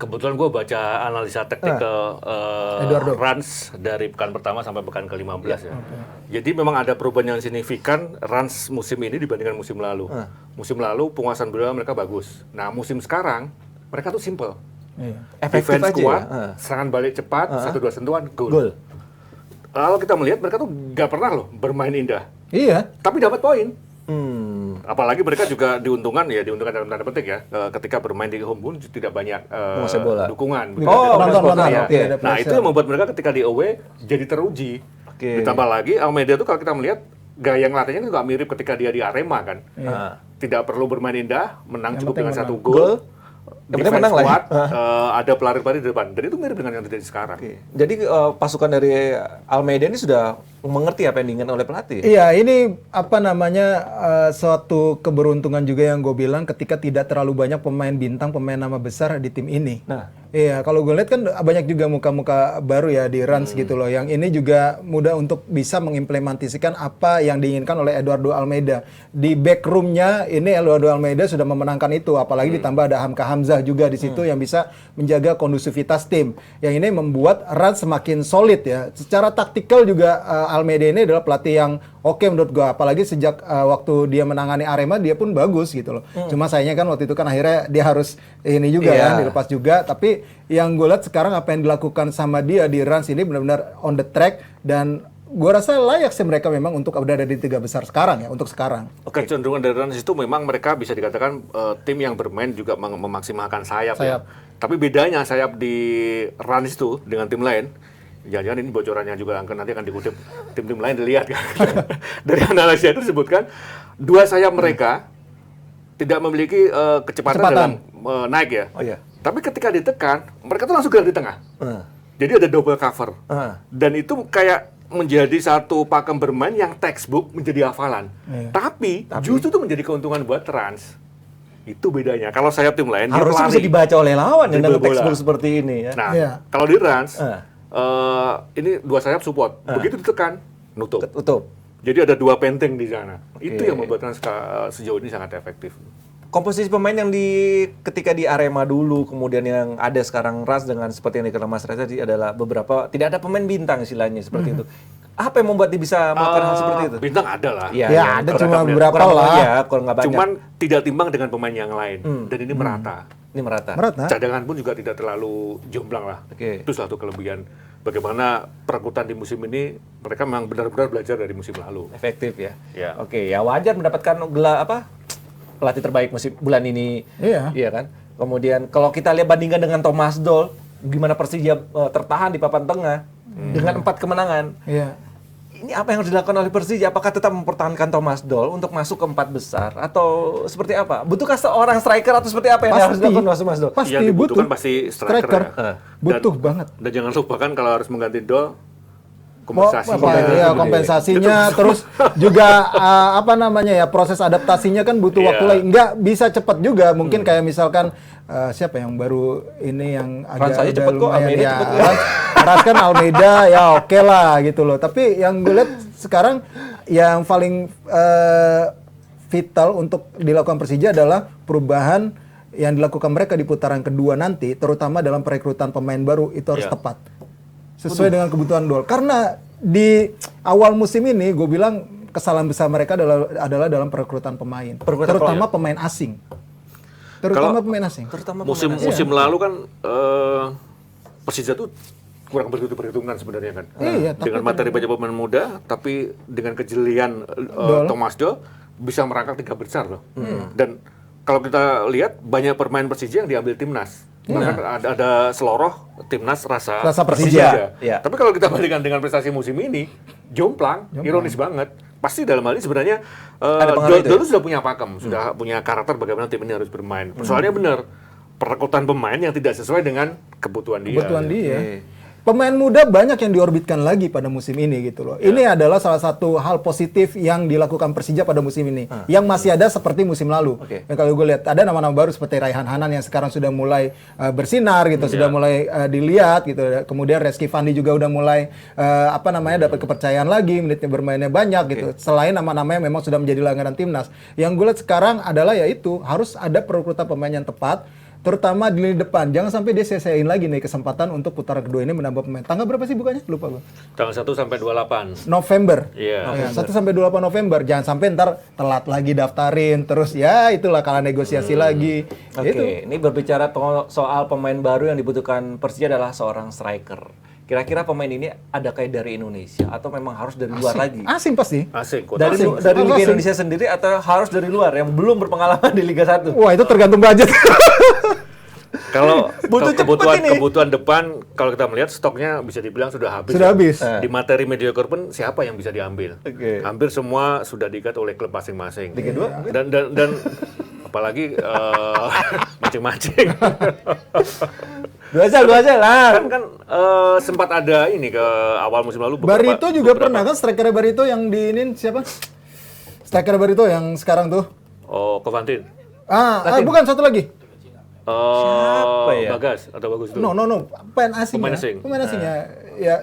Speaker 2: Kebetulan gue baca analisa taktik ke
Speaker 3: Eduardo
Speaker 2: Rans dari pekan pertama sampai pekan ke-15 ya. Jadi memang ada perubahan yang signifikan Rans musim ini dibandingkan musim lalu. Musim lalu penguasaan bola mereka bagus. Nah musim sekarang mereka tuh simple.
Speaker 3: Iya.
Speaker 1: Efektif
Speaker 2: Defense
Speaker 1: aja
Speaker 2: kuat,
Speaker 1: ya?
Speaker 2: serangan balik cepat, 1-2 sentuhan,
Speaker 1: Gol.
Speaker 2: gol. Lalu kita melihat mereka tuh nggak pernah loh bermain indah,
Speaker 3: Iya.
Speaker 2: tapi dapat poin.
Speaker 1: Apalagi
Speaker 2: Apalagi mereka juga diuntungkan dalam tanda petik ya, ketika bermain di home pun tidak banyak
Speaker 1: Penguasai bola.
Speaker 2: dukungan.
Speaker 1: Oh,
Speaker 3: penonton.
Speaker 2: Ya.
Speaker 3: Oke, ada
Speaker 2: Nah
Speaker 3: pressure.
Speaker 2: itu yang membuat mereka ketika di away jadi teruji.
Speaker 1: Oke.
Speaker 2: Ditambah lagi Almeida tuh kalau kita melihat gaya ngelatihnya juga mirip ketika dia di Arema kan.
Speaker 1: Iya.
Speaker 2: Tidak perlu bermain indah, menang
Speaker 3: Yang
Speaker 2: cukup
Speaker 3: penting
Speaker 2: dengan
Speaker 3: menang.
Speaker 2: 1 gol.
Speaker 1: Yang penting
Speaker 2: Defense
Speaker 1: menang lah ya.
Speaker 2: kuat, ada pelari-pelari di depan. Dan itu mirip dengan yang terjadi sekarang.
Speaker 1: Oke. Jadi pasukan dari Almeida ini sudah mengerti apa yang diinginkan oleh pelatih.
Speaker 3: Iya, ini apa namanya suatu keberuntungan juga yang gue bilang ketika tidak terlalu banyak pemain bintang, pemain nama besar di tim ini.
Speaker 1: Nah.
Speaker 3: Iya, kalau gue lihat kan banyak juga muka-muka baru ya di Rans gitu loh. Yang ini juga mudah untuk bisa mengimplementasikan apa yang diinginkan oleh Eduardo Almeida. Di backroomnya ini Eduardo Almeida sudah memenangkan itu. Apalagi ditambah ada Hamka Hamzah juga di situ yang bisa menjaga kondusivitas tim. Yang ini membuat Rans semakin solid ya. Secara taktikal juga Almeida ini adalah pelatih yang oke menurut gue. Apalagi sejak waktu dia menangani Arema dia pun bagus gitu loh. Cuma sayangnya kan waktu itu kan akhirnya dia harus ini juga
Speaker 1: Iya.
Speaker 3: kan dilepas juga. Tapi yang gue lihat sekarang apa yang dilakukan sama dia di Rans ini benar-benar on the track dan gue rasa layak sih mereka memang untuk berada di 3 besar sekarang ya untuk sekarang.
Speaker 2: Kecenderungan dari Rans itu memang mereka bisa dikatakan tim yang bermain juga memaksimalkan sayap. Ya. Tapi bedanya sayap di Rans itu dengan tim lain, jangan-jangan ini bocorannya juga nanti akan dikutip tim-tim lain dilihat kan. Dari analisis itu disebutkan 2 sayap mereka tidak memiliki kecepatan dalam naik ya.
Speaker 1: Oh iya.
Speaker 2: Tapi ketika ditekan, mereka tuh langsung gerak di tengah. Jadi ada double cover. Dan itu kayak menjadi satu pakem bermain yang textbook menjadi hafalan. Tapi justru itu menjadi keuntungan buat Rans. Itu bedanya. Kalau sayap tim lain, dia
Speaker 1: Harusnya
Speaker 2: pelari.
Speaker 1: bisa dibaca oleh lawan ya dengan
Speaker 2: Dribble bola.
Speaker 1: textbook seperti ini ya.
Speaker 2: Nah,
Speaker 3: Iya.
Speaker 2: kalau di Rans,
Speaker 1: Ah.
Speaker 2: ini 2 sayap support. Begitu ditekan, nutup.
Speaker 1: Tutup.
Speaker 2: Jadi ada 2 penteng di sana. Itu yang membuat Rans sejauh ini sangat efektif.
Speaker 1: Komposisi pemain yang ketika di Arema dulu, kemudian yang ada sekarang Rans dengan seperti yang dikatakan Mas Reza tadi adalah beberapa tidak ada pemain bintang istilahnya seperti itu. Apa yang membuat dia bisa melakukan hal seperti itu?
Speaker 2: Bintang ada lah.
Speaker 1: Iya,
Speaker 3: Ya, ada cuma beberapa
Speaker 1: kurang
Speaker 3: lah.
Speaker 1: ya, kurang nggak banyak.
Speaker 2: Cuman tidak timbang dengan pemain yang lain. Dan ini merata.
Speaker 1: Ini merata.
Speaker 3: Merata.
Speaker 2: Cadangan pun juga tidak terlalu jomplang lah.
Speaker 1: Oke.
Speaker 2: Itu satu kelebihan. Bagaimana perekrutan di musim ini, mereka memang benar-benar belajar dari musim lalu.
Speaker 1: Efektif ya.
Speaker 2: Ya.
Speaker 1: Oke, ya wajar mendapatkan gelar pelatih terbaik bulan ini.
Speaker 3: Iya.
Speaker 1: Iya kan? Kemudian kalau kita lihat bandingkan dengan Thomas Doll, gimana Persija tertahan di papan tengah dengan 4 kemenangan.
Speaker 3: Iya.
Speaker 1: Ini apa yang harus dilakukan oleh Persija? Apakah tetap mempertahankan Thomas Doll untuk masuk ke 4 besar atau seperti apa? Butuhkah seorang striker atau seperti apa yang harus dilakukan oleh Thomas Doll?
Speaker 3: Pasti
Speaker 2: Yang dibutuhkan
Speaker 3: butuh.
Speaker 2: pasti striker ya.
Speaker 3: Butuh banget.
Speaker 2: Dan jangan lupakan kalau harus mengganti Dol, kompensasinya.
Speaker 3: Iya, kompensasinya terus juga apa namanya ya proses adaptasinya kan butuh waktu lagi. Nggak bisa cepat juga. Mungkin kayak misalkan siapa yang baru ini yang
Speaker 1: Rans aja
Speaker 3: agak
Speaker 1: cepet kok, Almeida cepet kok.
Speaker 3: Rans kan Almeida ya oke lah gitu loh. Tapi yang gue lihat sekarang yang paling vital untuk dilakukan Persija adalah perubahan yang dilakukan mereka di putaran kedua nanti, terutama dalam perekrutan pemain baru itu harus tepat. Sesuai dengan kebutuhan Dol. Karena di awal musim ini gue bilang kesalahan besar mereka adalah dalam perekrutan pemain. Terutama pemain asing. Terutama pemain asing.
Speaker 2: Musim lalu kan Persija tuh kurang berhitung-perhitungan sebenarnya kan.
Speaker 3: Iya,
Speaker 2: Dengan materi banyak pemain muda, tapi dengan kejelian Thomas Doll bisa merangkak 3 besar loh. Dan kalau kita lihat banyak pemain Persija yang diambil timnas. Bahkan ada seloroh timnas rasa
Speaker 3: Persija.
Speaker 1: Iya.
Speaker 2: Tapi kalau kita bandingkan dengan prestasi musim ini, jomplang. Ironis banget. Pasti dalam hal ini sebenarnya
Speaker 1: pengaruh itu
Speaker 2: Doll sudah punya pakem, sudah punya karakter bagaimana tim ini harus bermain. Soalnya benar, perekrutan pemain yang tidak sesuai dengan kebutuhan dia.
Speaker 3: Kebutuhan dia.
Speaker 1: Oke.
Speaker 3: Pemain muda banyak yang diorbitkan lagi pada musim ini gitu loh. Ini adalah salah satu hal positif yang dilakukan Persija pada musim ini. Yang masih ada seperti musim lalu. Yang kalau gue lihat ada nama-nama baru seperti Raihan Hanan yang sekarang sudah mulai bersinar gitu, sudah mulai dilihat gitu. Kemudian Reski Fandi juga udah mulai dapat kepercayaan lagi, menitnya bermainnya banyak gitu. Selain nama-nama yang memang sudah menjadi langganan timnas. Yang gue lihat sekarang adalah yaitu harus ada perekrutan pemain yang tepat. Terutama di lini depan, jangan sampai dia sia-siain lagi nih kesempatan untuk putaran kedua ini menambah pemain. Tanggal berapa sih bukanya? Lupa gue.
Speaker 2: Tanggal 1 sampai 28.
Speaker 3: November.
Speaker 2: Iya.
Speaker 3: 1 sampai 28 November. Jangan sampai ntar telat lagi daftarin, terus ya itulah kalah negosiasi lagi.
Speaker 1: Oke, ini berbicara soal pemain baru yang dibutuhkan Persija adalah seorang striker. Kira-kira pemain ini ada kayak dari Indonesia atau memang harus dari luar lagi?
Speaker 3: Asing pasti.
Speaker 2: Asing.
Speaker 1: Dari Liga Indonesia sendiri atau harus dari luar yang belum berpengalaman di Liga 1?
Speaker 3: Wah, itu tergantung budget.
Speaker 2: Kalau
Speaker 1: Butuh cepet ini.
Speaker 2: kebutuhan depan, kalau kita melihat stoknya bisa dibilang sudah habis.
Speaker 3: Sudah habis.
Speaker 2: Di materi mediocre pun siapa yang bisa diambil?
Speaker 1: Oke.
Speaker 2: Hampir semua sudah diikat oleh klub masing-masing.
Speaker 1: Liga 2?
Speaker 2: Dan apalagi mancing-mancing.
Speaker 1: Dua aja lah.
Speaker 2: kan sempat ada ini ke awal musim lalu.
Speaker 3: Barito juga pernah kan, striker Barito yang diinin siapa? Striker Barito yang sekarang tuh.
Speaker 2: Oh, Kovantin.
Speaker 3: Bukan satu lagi.
Speaker 1: Siapa ya?
Speaker 2: Bagas atau Bagus itu?
Speaker 3: No. Pemain asing.
Speaker 2: Pemain asing.
Speaker 3: Pemain asing ya.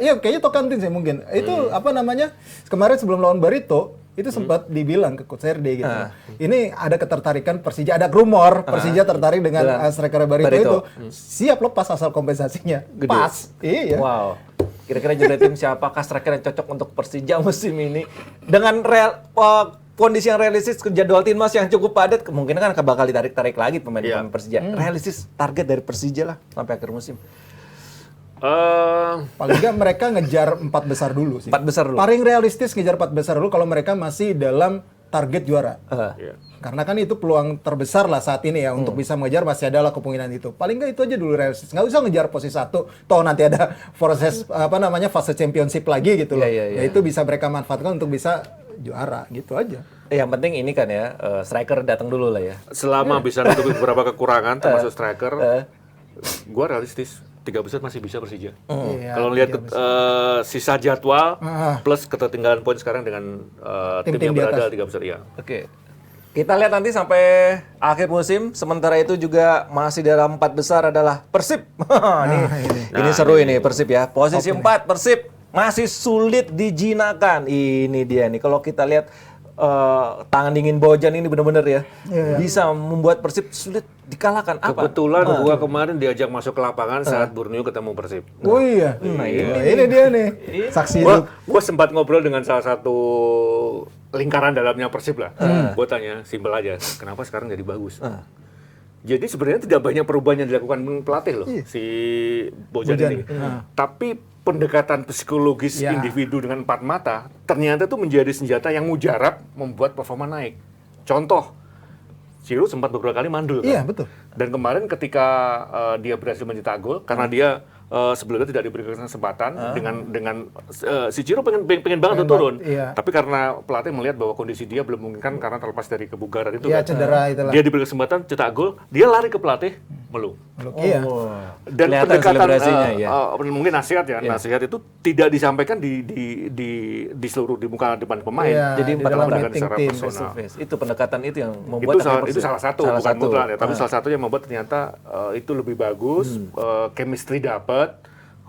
Speaker 3: Ya, kayaknya Tokantin sih mungkin. Itu apa namanya? Kemarin sebelum lawan Barito itu sempat dibilang ke Coach Serde gitu. Ini ada ketertarikan Persija, ada rumor Persija tertarik dengan striker Barito itu. Siap lepas asal kompensasinya.
Speaker 1: Gede.
Speaker 3: Pas. Iya.
Speaker 1: Wow. Kira-kira judul tim siapakah striker yang cocok untuk Persija musim ini? Dengan kondisi yang realistis, jadwal timnas yang cukup padat, kemungkinan kan bakal ditarik-tarik lagi pemain-pemain Persija. Realistis target dari Persija lah sampai akhir musim.
Speaker 3: Paling nggak mereka ngejar 4 besar dulu sih.
Speaker 1: 4 besar dulu.
Speaker 3: Paling realistis ngejar 4 besar dulu kalau mereka masih dalam target juara.
Speaker 2: Iya.
Speaker 3: Karena kan itu peluang terbesar lah saat ini ya untuk bisa mengejar, masih ada lah kemungkinan itu. Paling nggak itu aja dulu realistis. Nggak usah ngejar posisi 1. Toh nanti ada fase championship lagi gitu loh.
Speaker 1: Iya.
Speaker 3: Ya itu bisa mereka manfaatkan untuk bisa juara gitu aja.
Speaker 1: Yang penting ini kan ya, striker datang dulu lah ya.
Speaker 2: Selama bisa nutupi beberapa kekurangan termasuk striker, gua realistis 3 besar masih bisa Persija.
Speaker 3: Iya,
Speaker 2: Kalau lihat sisa jadwal plus ketertinggalan poin sekarang dengan tim
Speaker 3: Tim-tim
Speaker 2: yang
Speaker 3: di
Speaker 2: berada
Speaker 3: atas.
Speaker 2: 3 besar ya.
Speaker 1: Oke. Kita lihat nanti sampai akhir musim. Sementara itu juga masih dalam 4 besar adalah Persib. Ini seru ini Persib ya. Posisi 4 Persib masih sulit dijinakan. Ini dia nih. Kalau kita lihat tangan dingin Bojan ini benar-benar ya bisa membuat Persib sulit dikalahkan. Apa?
Speaker 2: Kebetulan gua kemarin diajak masuk ke lapangan saat Borneo ketemu Persib.
Speaker 3: Oh iya. Ini dia nih. Saksi hidup.
Speaker 2: Gua sempat ngobrol dengan salah satu lingkaran dalamnya Persib lah. Gua tanya, simpel aja, kenapa sekarang jadi bagus? Jadi sebenarnya tidak banyak perubahan yang dilakukan pelatih loh, si Bojan ini. Tapi pendekatan psikologis individu dengan 4 mata ternyata itu menjadi senjata yang mujarab membuat performa naik. Contoh, Ciro sempat beberapa kali mandul kan?
Speaker 3: Iya, betul.
Speaker 2: Dan kemarin ketika dia berhasil mencetak gol karena dia sebelumnya tidak diberikan kesempatan dengan si Ciro pengen banget untuk turun.
Speaker 3: Iya.
Speaker 2: Tapi karena pelatih melihat bahwa kondisi dia belum memungkinkan karena terlepas dari kebugaran itu
Speaker 3: Iya,
Speaker 2: kan.
Speaker 3: cedera itulah.
Speaker 2: Dia diberi kesempatan cetak gol, dia lari ke pelatih, meluk.
Speaker 3: Iya.
Speaker 2: Dan
Speaker 1: Kelihatan
Speaker 2: pendekatan
Speaker 1: selebrasinya, ya.
Speaker 2: mungkin nasihat ya, nasihat itu tidak disampaikan di seluruh di muka depan pemain.
Speaker 3: Iya,
Speaker 1: Jadi
Speaker 3: di dalam
Speaker 2: pendekatan
Speaker 3: meeting
Speaker 2: secara
Speaker 3: tim.
Speaker 2: personal.
Speaker 1: Itu pendekatan itu yang membuat
Speaker 2: Itu salah satu, bukan mutlak ya, tapi salah satu yang membuat ternyata itu lebih bagus, chemistry dapat,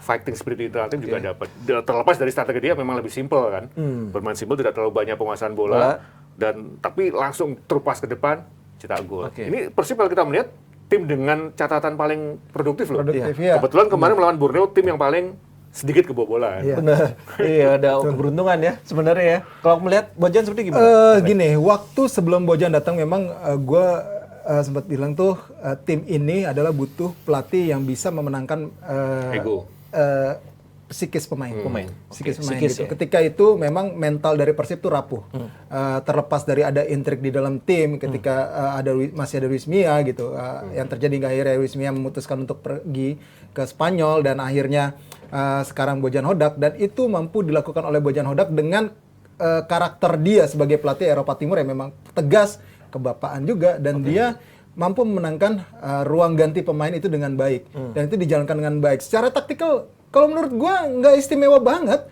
Speaker 2: fighting spirit di dalam tim juga dapat. Terlepas dari strategi dia memang lebih simpel kan, bermain simpel, tidak terlalu banyak penguasaan bola, dan tapi langsung terupas ke depan cetak gol. Ini Persib kalau kita melihat tim dengan catatan paling produktif loh.
Speaker 3: Iya.
Speaker 2: Kebetulan kemarin melawan Borneo tim yang paling sedikit kebobolan.
Speaker 3: Iya.
Speaker 1: Benar. Iya, ada keberuntungan ya sebenarnya ya. Kalau melihat Bojan seperti gimana?
Speaker 3: Gini, waktu sebelum Bojan datang memang gue sempat bilang tuh tim ini adalah butuh pelatih yang bisa memenangkan
Speaker 2: Ego.
Speaker 3: psikis pemain. Psikis pemain
Speaker 1: Psikis
Speaker 3: gitu.
Speaker 1: ya.
Speaker 3: Ketika itu memang mental dari Persib tuh rapuh. Terlepas dari ada intrik di dalam tim, ketika masih ada Luis Mia gitu, yang terjadi hingga akhirnya Luis Mia memutuskan untuk pergi ke Spanyol dan akhirnya sekarang Bojan Hodak, dan itu mampu dilakukan oleh Bojan Hodak dengan karakter dia sebagai pelatih Eropa Timur yang memang tegas, kebapaan juga, dan dia mampu memenangkan ruang ganti pemain itu dengan baik dan itu dijalankan dengan baik. Secara taktikal kalau menurut gua nggak istimewa banget.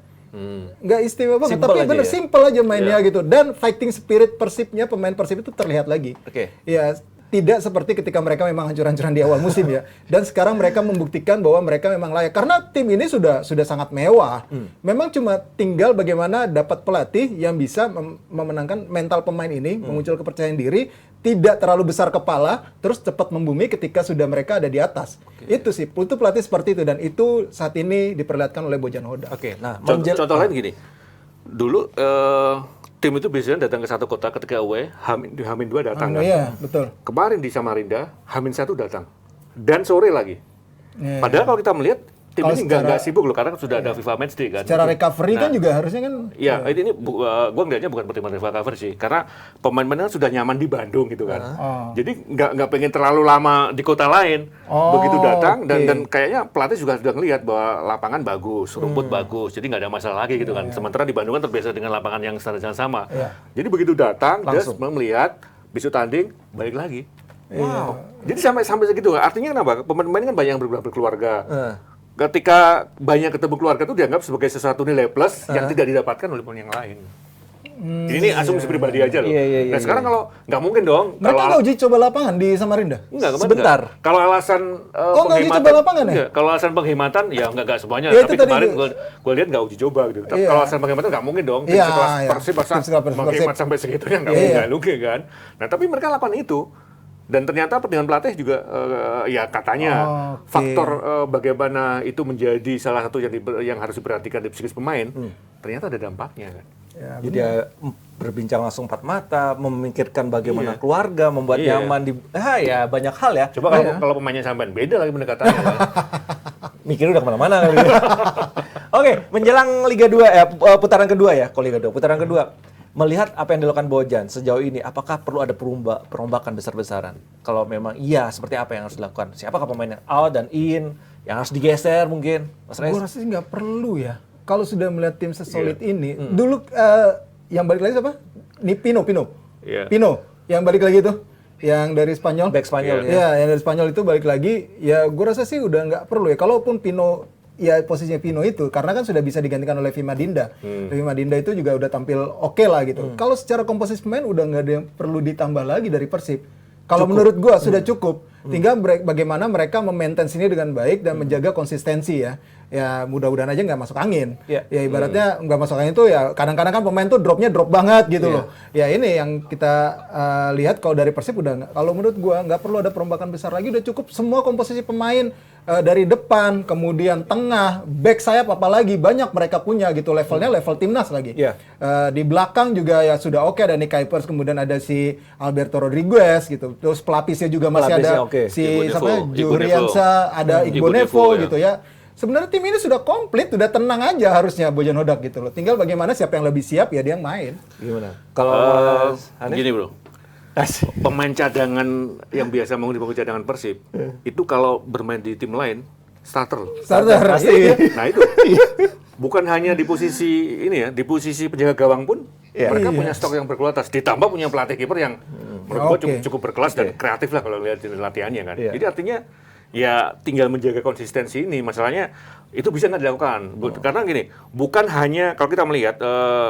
Speaker 3: Nggak istimewa banget,
Speaker 1: Simple
Speaker 3: tapi
Speaker 1: aja
Speaker 3: bener
Speaker 1: ya?
Speaker 3: simple aja mainnya gitu. Dan fighting spirit Persibnya, pemain Persib itu terlihat lagi.
Speaker 1: Oke.
Speaker 3: Ya, tidak seperti ketika mereka memang hancur-hancuran di awal musim ya. Dan sekarang mereka membuktikan bahwa mereka memang layak. Karena tim ini sudah sangat mewah. Memang cuma tinggal bagaimana dapat pelatih yang bisa memenangkan mental pemain ini, menguncul kepercayaan diri, tidak terlalu besar kepala, terus cepat membumi ketika sudah mereka ada di atas. Itu sih, itu pelatih seperti itu. Dan itu saat ini diperlihatkan oleh Bojan Hodak.
Speaker 1: Oke, nah
Speaker 2: Contoh lain gini, dulu tim itu biasanya datang ke satu kota ketika away, Hamin 2 datang kan.
Speaker 3: Iya, betul.
Speaker 2: Kemarin di Samarinda, Hamin 1 datang. Dan sore lagi.
Speaker 3: Iya.
Speaker 2: Padahal kalau kita melihat, tim
Speaker 3: Kalau
Speaker 2: ini
Speaker 3: secara-
Speaker 2: nggak sibuk loh, karena sudah ada FIFA Matchday kan.
Speaker 3: Secara recovery kan juga harusnya kan.
Speaker 2: Ya, ini gue ngeliatnya bukan pertimbangan recovery sih, karena pemain-pemainnya sudah nyaman di Bandung gitu kan. Jadi nggak pengen terlalu lama di kota lain. Begitu datang dan kayaknya pelatih juga sudah ngelihat bahwa lapangan bagus, rumput bagus, jadi nggak ada masalah lagi gitu kan. Sementara di Bandung kan terbiasa dengan lapangan yang standar yang sama. Jadi begitu datang, dia melihat besok tanding balik lagi. Wow. Jadi sampai segitu. Artinya kenapa? Pemain-pemain kan banyak yang berkeluarga. Ketika banyak ketemu keluarga itu dianggap sebagai sesuatu nilai plus yang tidak didapatkan oleh pemain yang lain. Ini asumsi pribadi aja loh.
Speaker 1: Iya,
Speaker 2: Nah sekarang kalau nggak mungkin dong.
Speaker 3: Mereka nggak uji coba lapangan di Samarinda?
Speaker 2: Enggak,
Speaker 1: Sebentar.
Speaker 2: enggak. Kalau alasan
Speaker 3: nggak uji coba lapangan ya?
Speaker 2: Enggak. Kalau alasan penghematan ya nggak semuanya.
Speaker 3: Ya, itu
Speaker 2: tapi
Speaker 3: tadi
Speaker 2: kemarin
Speaker 3: itu.
Speaker 2: gue lihat nggak uji coba gitu. Tapi
Speaker 3: Iya.
Speaker 2: kalau alasan penghematan nggak mungkin dong. Tim
Speaker 3: Iya,
Speaker 2: sekelas
Speaker 3: iya.
Speaker 2: Persib masa
Speaker 3: Tim sekelas Persib.
Speaker 2: menghemat sampai segitunya nggak mungkin kan. Nah tapi mereka lakukan itu. Dan ternyata dengan pelatih juga ya katanya faktor bagaimana itu menjadi salah satu yang harus diperhatikan di psikis pemain. Ternyata ada dampaknya kan.
Speaker 3: Ya,
Speaker 1: Jadi dia berbincang langsung empat mata, memikirkan bagaimana
Speaker 2: Iya.
Speaker 1: keluarga, membuat
Speaker 2: Iya.
Speaker 1: nyaman di ya banyak hal ya.
Speaker 2: Coba kalau pemainnya sampean beda lagi pendekatannya. kan.
Speaker 1: Mikirnya udah kemana-mana kali. Oke, menjelang Liga 2 putaran kedua ya, kalau Liga 2 putaran kedua. Melihat apa yang dilakukan Bojan sejauh ini, apakah perlu ada perombakan besar-besaran? Kalau memang iya, seperti apa yang harus dilakukan? Siapakah pemain yang out dan in, yang harus digeser mungkin? Mas Rez?
Speaker 3: Gue rasa sih nggak perlu ya. Kalau sudah melihat tim sesolid ini, dulu yang balik lagi siapa? Pino.
Speaker 2: Iya.
Speaker 3: Pino, yang balik lagi tuh, yang dari Spanyol.
Speaker 1: Back Spanyol ya.
Speaker 3: Ya, yang dari Spanyol itu balik lagi. Ya, gue rasa sih udah nggak perlu ya. Kalaupun Pino, ya posisinya Pino itu, karena kan sudah bisa digantikan oleh Vima Dinda. Vima Dinda itu juga udah tampil oke lah gitu. Kalau secara komposisi pemain udah nggak ada yang perlu ditambah lagi dari Persib. Kalau menurut gua sudah cukup. Tinggal bagaimana mereka memaintain ini dengan baik dan menjaga konsistensi ya. Ya mudah-mudahan aja nggak masuk angin.
Speaker 1: Yeah.
Speaker 3: Ya ibaratnya nggak masuk angin itu ya kadang-kadang kan pemain tuh dropnya drop banget gitu loh. Ya ini yang kita lihat kalau dari Persib udah nggak. Kalau menurut gua nggak perlu ada perombakan besar lagi, udah cukup semua komposisi pemain dari depan, kemudian tengah, back sayap apalagi banyak mereka punya gitu, levelnya level timnas lagi.
Speaker 1: Yeah.
Speaker 3: Di belakang juga ya sudah oke, ada Nick Kuipers, kemudian ada si Alberto Rodriguez gitu. Terus pelapisnya juga masih
Speaker 1: Pelapisnya
Speaker 3: ada
Speaker 1: oke.
Speaker 3: si
Speaker 2: Ibu
Speaker 3: siapa
Speaker 2: Nevo.
Speaker 3: Juriansa, ada Igbo
Speaker 2: Ibu
Speaker 3: Nevo
Speaker 2: Nevo,
Speaker 3: gitu ya. Sebenarnya tim ini sudah komplit, sudah tenang aja harusnya Bojan Hodak gitu loh. Tinggal bagaimana siapa yang lebih siap ya dia yang main.
Speaker 1: Gimana? Kalau Mas Hanif?
Speaker 2: Gini bro, pemain cadangan yang biasa mau dibawa cadangan Persib itu kalau bermain di tim lain starter.
Speaker 3: Starter pasti.
Speaker 2: Nah itu bukan hanya di posisi ini ya, di posisi penjaga gawang pun mereka punya stok yang berkualitas. Ditambah punya pelatih kiper yang menurut gua cukup berkelas dan kreatif lah kalau lihat di latihannya kan. Jadi artinya ya tinggal menjaga konsistensi ini. Masalahnya itu bisa nggak dilakukan. Karena gini, bukan hanya kalau kita melihat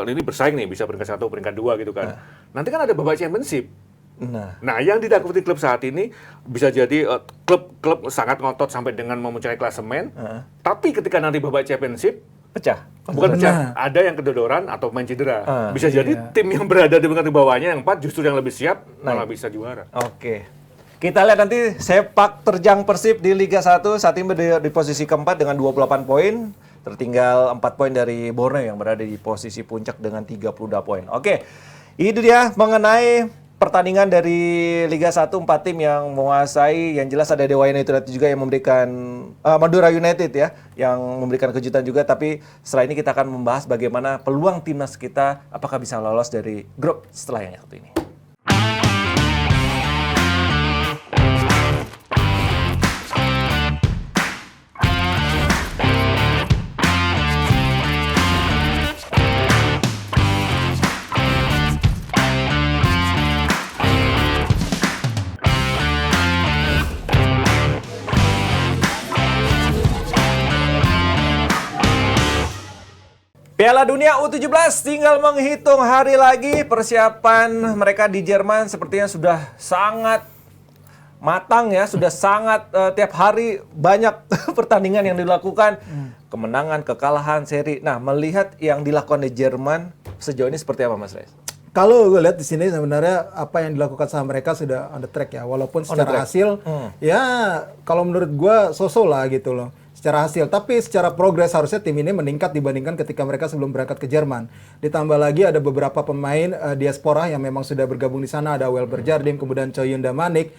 Speaker 2: ini bersaing nih bisa peringkat 1, peringkat 2 gitu kan. Nanti kan ada babak championship. Nah, yang ditakuti klub saat ini bisa jadi klub sangat ngotot sampai dengan memuncaki klasemen. Tapi ketika nanti babak championship
Speaker 1: pecah.
Speaker 2: bukan pecah, ada yang kedodoran atau main cedera. Bisa jadi tim yang berada di peringkat bawahnya yang 4 justru yang lebih siap malah bisa juara.
Speaker 1: Oke. Kita lihat nanti sepak terjang Persib di Liga 1 saat ini di posisi keempat dengan 28 poin. Tertinggal 4 poin dari Borneo yang berada di posisi puncak dengan 32 poin. Oke, itu dia mengenai pertandingan dari Liga 1, 4 tim yang menguasai. Yang jelas ada Dewa United juga yang memberikan Madura United ya, yang memberikan kejutan juga. Tapi setelah ini kita akan membahas bagaimana peluang timnas kita apakah bisa lolos dari grup setelah yang satu ini. Piala Dunia U17 tinggal menghitung hari lagi. Persiapan mereka di Jerman sepertinya sudah sangat matang ya, sudah sangat tiap hari banyak pertandingan yang dilakukan. Kemenangan, kekalahan, seri. Nah, melihat yang dilakukan di Jerman sejauh ini seperti apa, Mas Rez?
Speaker 3: Kalau gue lihat di sini sebenarnya apa yang dilakukan sama mereka sudah on the track ya, walaupun secara hasil ya kalau menurut gue so-so lah gitu loh secara hasil, tapi secara progres harusnya tim ini meningkat dibandingkan ketika mereka sebelum berangkat ke Jerman. Ditambah lagi ada beberapa pemain diaspora yang memang sudah bergabung di sana, ada Welber Jardim, kemudian Choyun Damanik,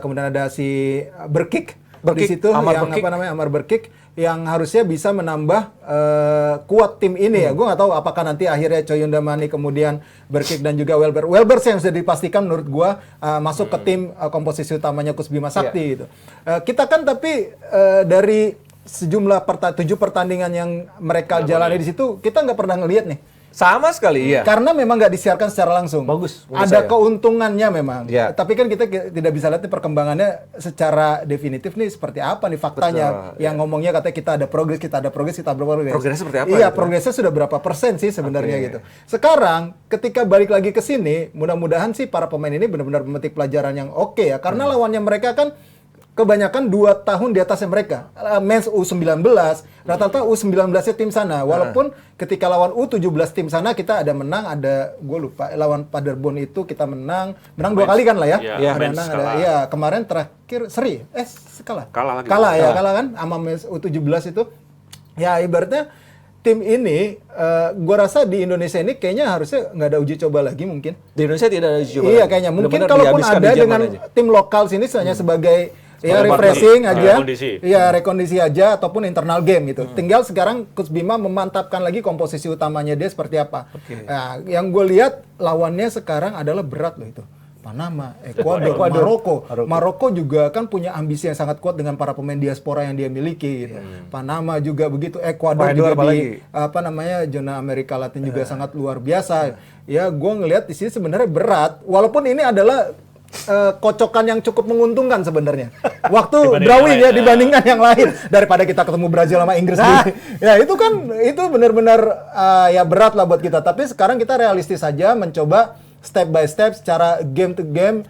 Speaker 3: kemudian ada si Berkik di situ Amar Berkik yang harusnya bisa menambah kuat tim ini ya. Gue nggak tahu apakah nanti akhirnya Choyun Damanik kemudian Berkik dan juga Welber yang sudah dipastikan menurut gue masuk ke tim komposisi utamanya Kus Bima Sakti gitu. Kita kan tapi dari sejumlah 7 pertandingan yang mereka jalani di situ kita nggak pernah ngelihat nih.
Speaker 1: Sama sekali, iya.
Speaker 3: Karena memang nggak disiarkan secara langsung.
Speaker 1: Bagus.
Speaker 3: Ada keuntungannya memang.
Speaker 1: Ya.
Speaker 3: Tapi kan kita tidak bisa lihat nih perkembangannya secara definitif nih seperti apa nih faktanya.
Speaker 1: Betul,
Speaker 3: yang ngomongnya katanya kita ada progres, kita berprogres.
Speaker 1: Progresnya seperti apa?
Speaker 3: Iya,
Speaker 1: gitu?
Speaker 3: progresnya sudah berapa persen sih sebenarnya gitu. Sekarang ketika balik lagi ke sini, mudah-mudahan sih para pemain ini benar-benar memetik pelajaran yang oke ya. Karena lawannya mereka kan kebanyakan 2 tahun di atasnya mereka. Men's U19, rata-rata U19-nya tim sana. Walaupun ketika lawan U17 tim sana kita ada menang, ada gue lupa lawan Paderborn itu kita menang 2 kali kan lah ya.
Speaker 2: Iya,
Speaker 3: Ada menang, ada ya kemarin terakhir seri. Kalah kan sama Men's U17 itu. Ya ibaratnya tim ini, gue rasa di Indonesia ini kayaknya harusnya nggak ada uji coba lagi mungkin.
Speaker 1: Di Indonesia tidak ada uji coba.
Speaker 3: Iya kayaknya mungkin kalaupun ada dengan tim lokal sini hanya sebagai ya refreshing aja, rekondisi aja ataupun internal game gitu. Tinggal sekarang Coach Bima memantapkan lagi komposisi utamanya dia seperti apa. Nah, yang gue lihat lawannya sekarang adalah berat loh itu. Panama, Ekuador, Maroko juga kan punya ambisi yang sangat kuat dengan para pemain diaspora yang dia miliki gitu. Panama juga begitu, Ekuador juga di zona Amerika Latin juga sangat luar biasa. Ya, gue ngelihat di sini sebenarnya berat, walaupun ini adalah kocokan yang cukup menguntungkan sebenarnya. Waktu drawing ya dibandingkan yang lain daripada kita ketemu Brazil sama Inggris. Ya itu benar-benar ya berat lah buat kita. Tapi sekarang kita realistis saja mencoba step by step secara game to game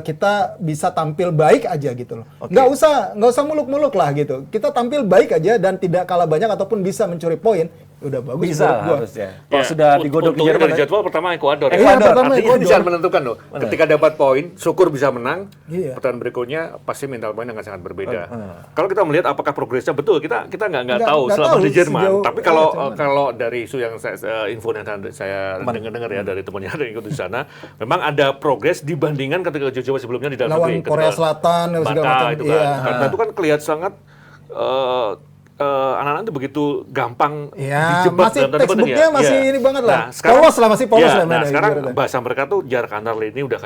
Speaker 3: kita bisa tampil baik aja gitu loh. Nggak usah muluk-muluk lah gitu. Kita tampil baik aja dan tidak kalah banyak ataupun bisa mencuri poin. Udah bagus
Speaker 1: bisa harusnya. Kalau sudah digodok di Jerman
Speaker 2: dari jadwal pertama Ekuador.
Speaker 3: Artinya
Speaker 2: ini bisa menentukan loh. Ketika dapat poin, syukur bisa menang. Pertandingan berikutnya pasti mental poin akan sangat berbeda. Kalau kita melihat apakah progresnya betul, kita nggak tahu selama di Jerman. Tapi kalau dari isu yang info yang saya dengar ya dari temannya yang ikut di sana, memang ada progres dibandingkan ketika uji coba sebelumnya di dalam negeri.
Speaker 3: Lawan Korea Selatan
Speaker 2: Bata itu kan. Karena itu kan kelihatan sangat anak-anak itu begitu gampang dijebak
Speaker 3: masih textbooknya masih ini banget lah. Polos lah.
Speaker 2: Sekarang bahasa mereka tuh jarak antar lini udah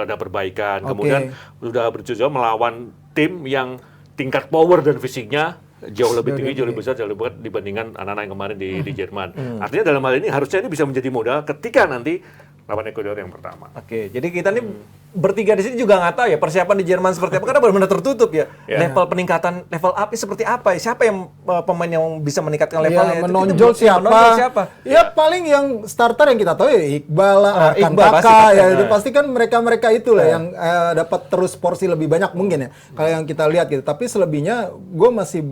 Speaker 2: ada perbaikan. Kemudian udah berjuang melawan tim yang tingkat power dan fisiknya jauh lebih tinggi, jauh lebih besar, jauh lebih berat dibandingkan anak-anak yang kemarin di Jerman. Artinya dalam hal ini harusnya ini bisa menjadi modal ketika nanti lawan Ekuador yang pertama.
Speaker 1: Oke, jadi kita nih bertiga di sini juga nggak tahu ya persiapan di Jerman seperti apa karena benar-benar tertutup ya. Level peningkatan, level up seperti apa? Siapa yang pemain yang bisa meningkatkan levelnya?
Speaker 3: Menonjol siapa? Ya paling yang starter yang kita tahu ya Iqbal, Arkan Baka ya. Itu pasti kan mereka itulah yang dapat terus porsi lebih banyak mungkin ya. Kalau yang kita lihat gitu. Tapi selebihnya gue masih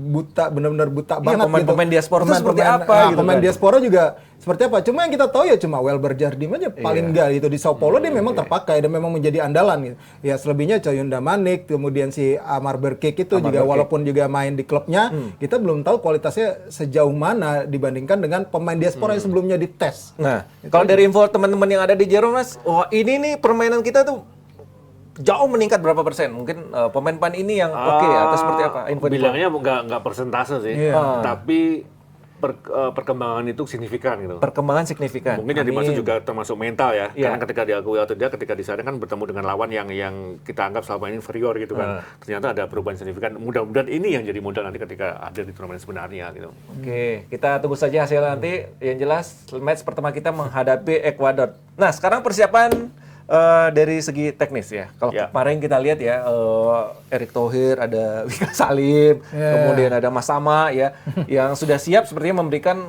Speaker 3: benar-benar buta banget gitu.
Speaker 1: Pemain diaspora seperti apa?
Speaker 3: Pemain diaspora juga seperti apa? Cuma yang kita tahu ya cuma Welber Jardim aja paling enggak gitu di Sao Paulo dia memang terpakai dan memang menjadi andalan gitu. Ya selebihnya Choyun Damanik, kemudian si Amar Berkik itu juga walaupun juga main di klubnya, kita belum tahu kualitasnya sejauh mana dibandingkan dengan pemain diaspora yang sebelumnya dites.
Speaker 1: Nah, kalau dari info teman-teman yang ada di Jerman, Mas, ini nih permainan kita tuh jauh meningkat berapa persen? Mungkin pemain-pemain ini yang oke atau seperti apa? Info
Speaker 2: bilangnya nggak persentase sih, tapi perkembangan itu signifikan gitu.
Speaker 1: Perkembangan signifikan.
Speaker 2: Mungkin yang dimaksud juga termasuk mental ya. Karena ketika diakui atau dia ketika di sana kan bertemu dengan lawan yang kita anggap selama ini inferior gitu kan. Ternyata ada perubahan signifikan. Mudah-mudahan ini yang jadi modal nanti ketika hadir di turnamen sebenarnya gitu.
Speaker 1: Oke, kita tunggu saja hasil nanti. Yang jelas match pertama kita menghadapi Ekuador. Nah, sekarang persiapan dari segi teknis ya. Kalau
Speaker 2: Ya.
Speaker 1: kemarin kita lihat ya, Erick Thohir, ada Wika Salim, kemudian ada Mas Sama ya, yang sudah siap sepertinya memberikan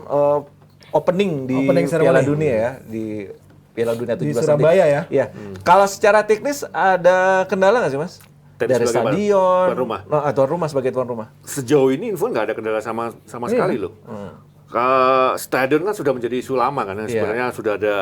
Speaker 1: opening di Piala
Speaker 3: ceremony.
Speaker 1: Dunia ya, di Piala Dunia 17
Speaker 3: Di Surabaya ya?
Speaker 1: Iya. Kalau secara teknis ada kendala nggak sih Mas?
Speaker 2: Teknis
Speaker 1: Dari
Speaker 2: sebagai
Speaker 1: stadion,
Speaker 2: tuan rumah.
Speaker 1: tuan rumah sebagai tuan rumah.
Speaker 2: Sejauh ini info nggak ada kendala sama sekali loh. Stadion kan sudah menjadi isu lama kan. Sebenarnya sudah ada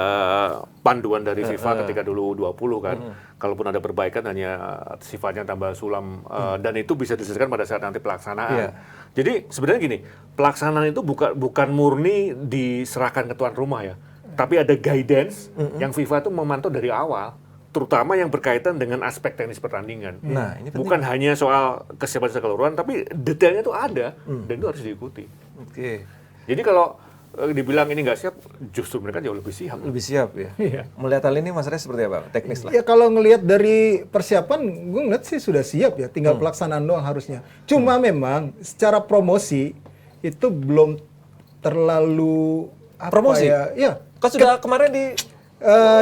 Speaker 2: panduan dari FIFA ketika dulu 20 kan. Kalaupun ada perbaikan hanya sifatnya tambah sulam dan itu bisa diselesaikan pada saat nanti pelaksanaan. Jadi sebenarnya gini, pelaksanaan itu bukan murni diserahkan ke tuan rumah ya. Tapi ada guidance yang FIFA itu memantau dari awal, terutama yang berkaitan dengan aspek teknis pertandingan.
Speaker 1: Nah, ini penting.
Speaker 2: Bukan hanya soal kesiapan keseluruhan, tapi detailnya itu ada dan itu harus diikuti.
Speaker 1: Oke.
Speaker 2: Jadi kalau dibilang ini nggak siap, justru mereka jauh lebih siap.
Speaker 1: Lebih siap ya. Melihat hal ini Mas Rey seperti apa? Teknis lah.
Speaker 3: Ya kalau ngelihat dari persiapan, gue ngeliat sih sudah siap ya, tinggal pelaksanaan doang harusnya. Cuma memang secara promosi itu belum terlalu apa
Speaker 1: Promosi?
Speaker 3: ya.
Speaker 1: Kan sudah kemarin di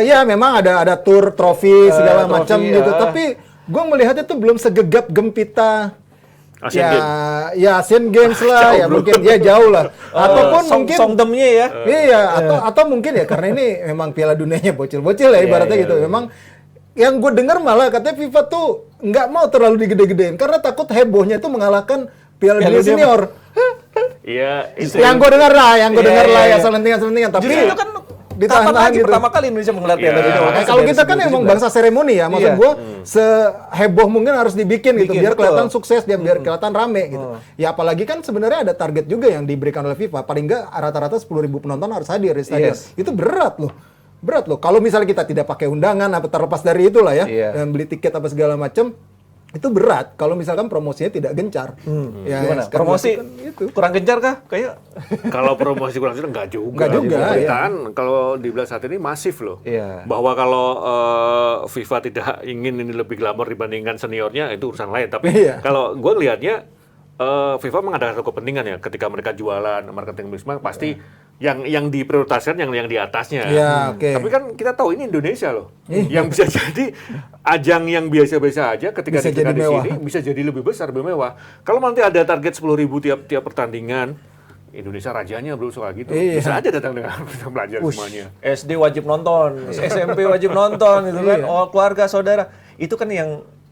Speaker 3: Ya memang ada tour, trofi segala
Speaker 1: trofi,
Speaker 3: macam gitu.
Speaker 1: ya.
Speaker 3: Tapi gue melihatnya tuh belum segegap gempita.
Speaker 2: Asian Games.
Speaker 3: Ya Asian Games lah, ya mungkin ya jauh lah. Ataupun mungkin
Speaker 1: songdemnya ya.
Speaker 3: iya, atau mungkin ya karena ini memang Piala Dunianya bocil-bocil ya ibaratnya gitu. Memang yang gue dengar malah katanya FIFA tuh nggak mau terlalu digede-gedein karena takut hebohnya itu mengalahkan Piala Dunia Senior.
Speaker 2: Iya, itu
Speaker 3: Yang gue dengar lah,
Speaker 1: Iya.
Speaker 3: ya selentingan. Tapi
Speaker 1: Justru itu kan
Speaker 3: ditahan-tahan
Speaker 1: kapan lagi
Speaker 3: gitu.
Speaker 1: pertama kali Indonesia menggelar Piala Dunia.
Speaker 3: Makanya kalau kita kan emang bangsa seremoni ya, maksud
Speaker 1: Iya.
Speaker 3: gue seheboh mungkin harus dibikin gitu, biar
Speaker 1: betul.
Speaker 3: kelihatan sukses, biar kelihatan rame gitu. Ya apalagi kan sebenarnya ada target juga yang diberikan oleh FIFA, paling nggak rata-rata 10.000 penonton harus hadir di stadion.
Speaker 1: Yes.
Speaker 3: Itu berat loh. Kalau misalnya kita tidak pakai undangan, apa terlepas dari itulah ya,
Speaker 1: Iya.
Speaker 3: dan beli tiket apa segala macam, itu berat. Kalau misalkan promosinya tidak gencar. Ya,
Speaker 1: Gimana?
Speaker 3: yang sekarang
Speaker 1: Promosi
Speaker 3: dilakukan itu.
Speaker 1: kurang gencar kah? Kayak
Speaker 2: kalau promosi kurang itu nggak juga.
Speaker 3: Nggak juga,
Speaker 2: Pemberitaan kalau dibilang saat ini masif loh.
Speaker 1: Iya.
Speaker 2: Bahwa kalau FIFA tidak ingin ini lebih glamor dibandingkan seniornya itu urusan lain. Tapi
Speaker 3: Iya.
Speaker 2: kalau gue lihatnya FIFA mengadakan satu kepentingan ya. Ketika mereka jualan marketing bisma pasti yang diprioritaskan yang di atasnya.
Speaker 3: Iya, oke.
Speaker 2: Tapi kan kita tahu ini Indonesia loh. Yang bisa jadi ajang yang biasa-biasa aja ketika
Speaker 3: Bisa
Speaker 2: kita
Speaker 3: jadi
Speaker 2: di
Speaker 3: mewah.
Speaker 2: sini bisa jadi lebih besar, lebih mewah. Kalau nanti ada target 10.000 tiap pertandingan, Indonesia rajanya belum soal gitu.
Speaker 3: Iya.
Speaker 2: Bisa aja datang dengan belajar semuanya.
Speaker 1: SD wajib nonton, SMP wajib nonton gitu kan. Oh, keluarga, saudara. Itu kan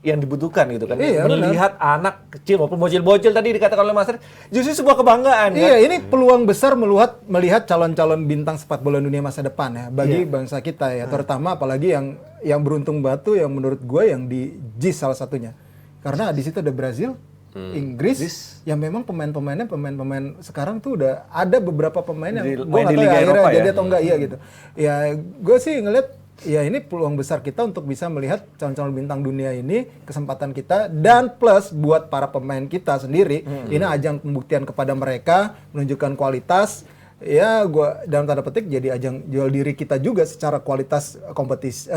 Speaker 1: yang dibutuhkan gitu kan.
Speaker 3: Iya,
Speaker 1: Melihat anak kecil maupun bocil-bocil tadi dikatakan oleh Mas Rey, justru sebuah kebanggaan
Speaker 3: Iya,
Speaker 1: kan.
Speaker 3: ini peluang besar melihat calon-calon bintang sepak bola dunia masa depan ya bagi bangsa kita ya, terutama apalagi yang beruntung batu yang menurut gue yang di JIS salah satunya. Karena di situ ada Brazil, Inggris, yang memang pemain-pemainnya pemain sekarang tuh udah ada beberapa pemain yang gue
Speaker 1: main
Speaker 3: nggak
Speaker 1: di
Speaker 3: tahu
Speaker 1: Liga
Speaker 3: ya akhirnya
Speaker 1: Eropa
Speaker 3: jadi
Speaker 1: ya?
Speaker 3: atau enggak iya gitu. Ya gue sih ngeliat ya ini peluang besar kita untuk bisa melihat calon-calon bintang dunia ini, kesempatan kita, dan plus buat para pemain kita sendiri, ini ajang pembuktian kepada mereka, menunjukkan kualitas, ya gua dalam tanda petik jadi ajang jual diri kita juga secara kualitas kompetisi,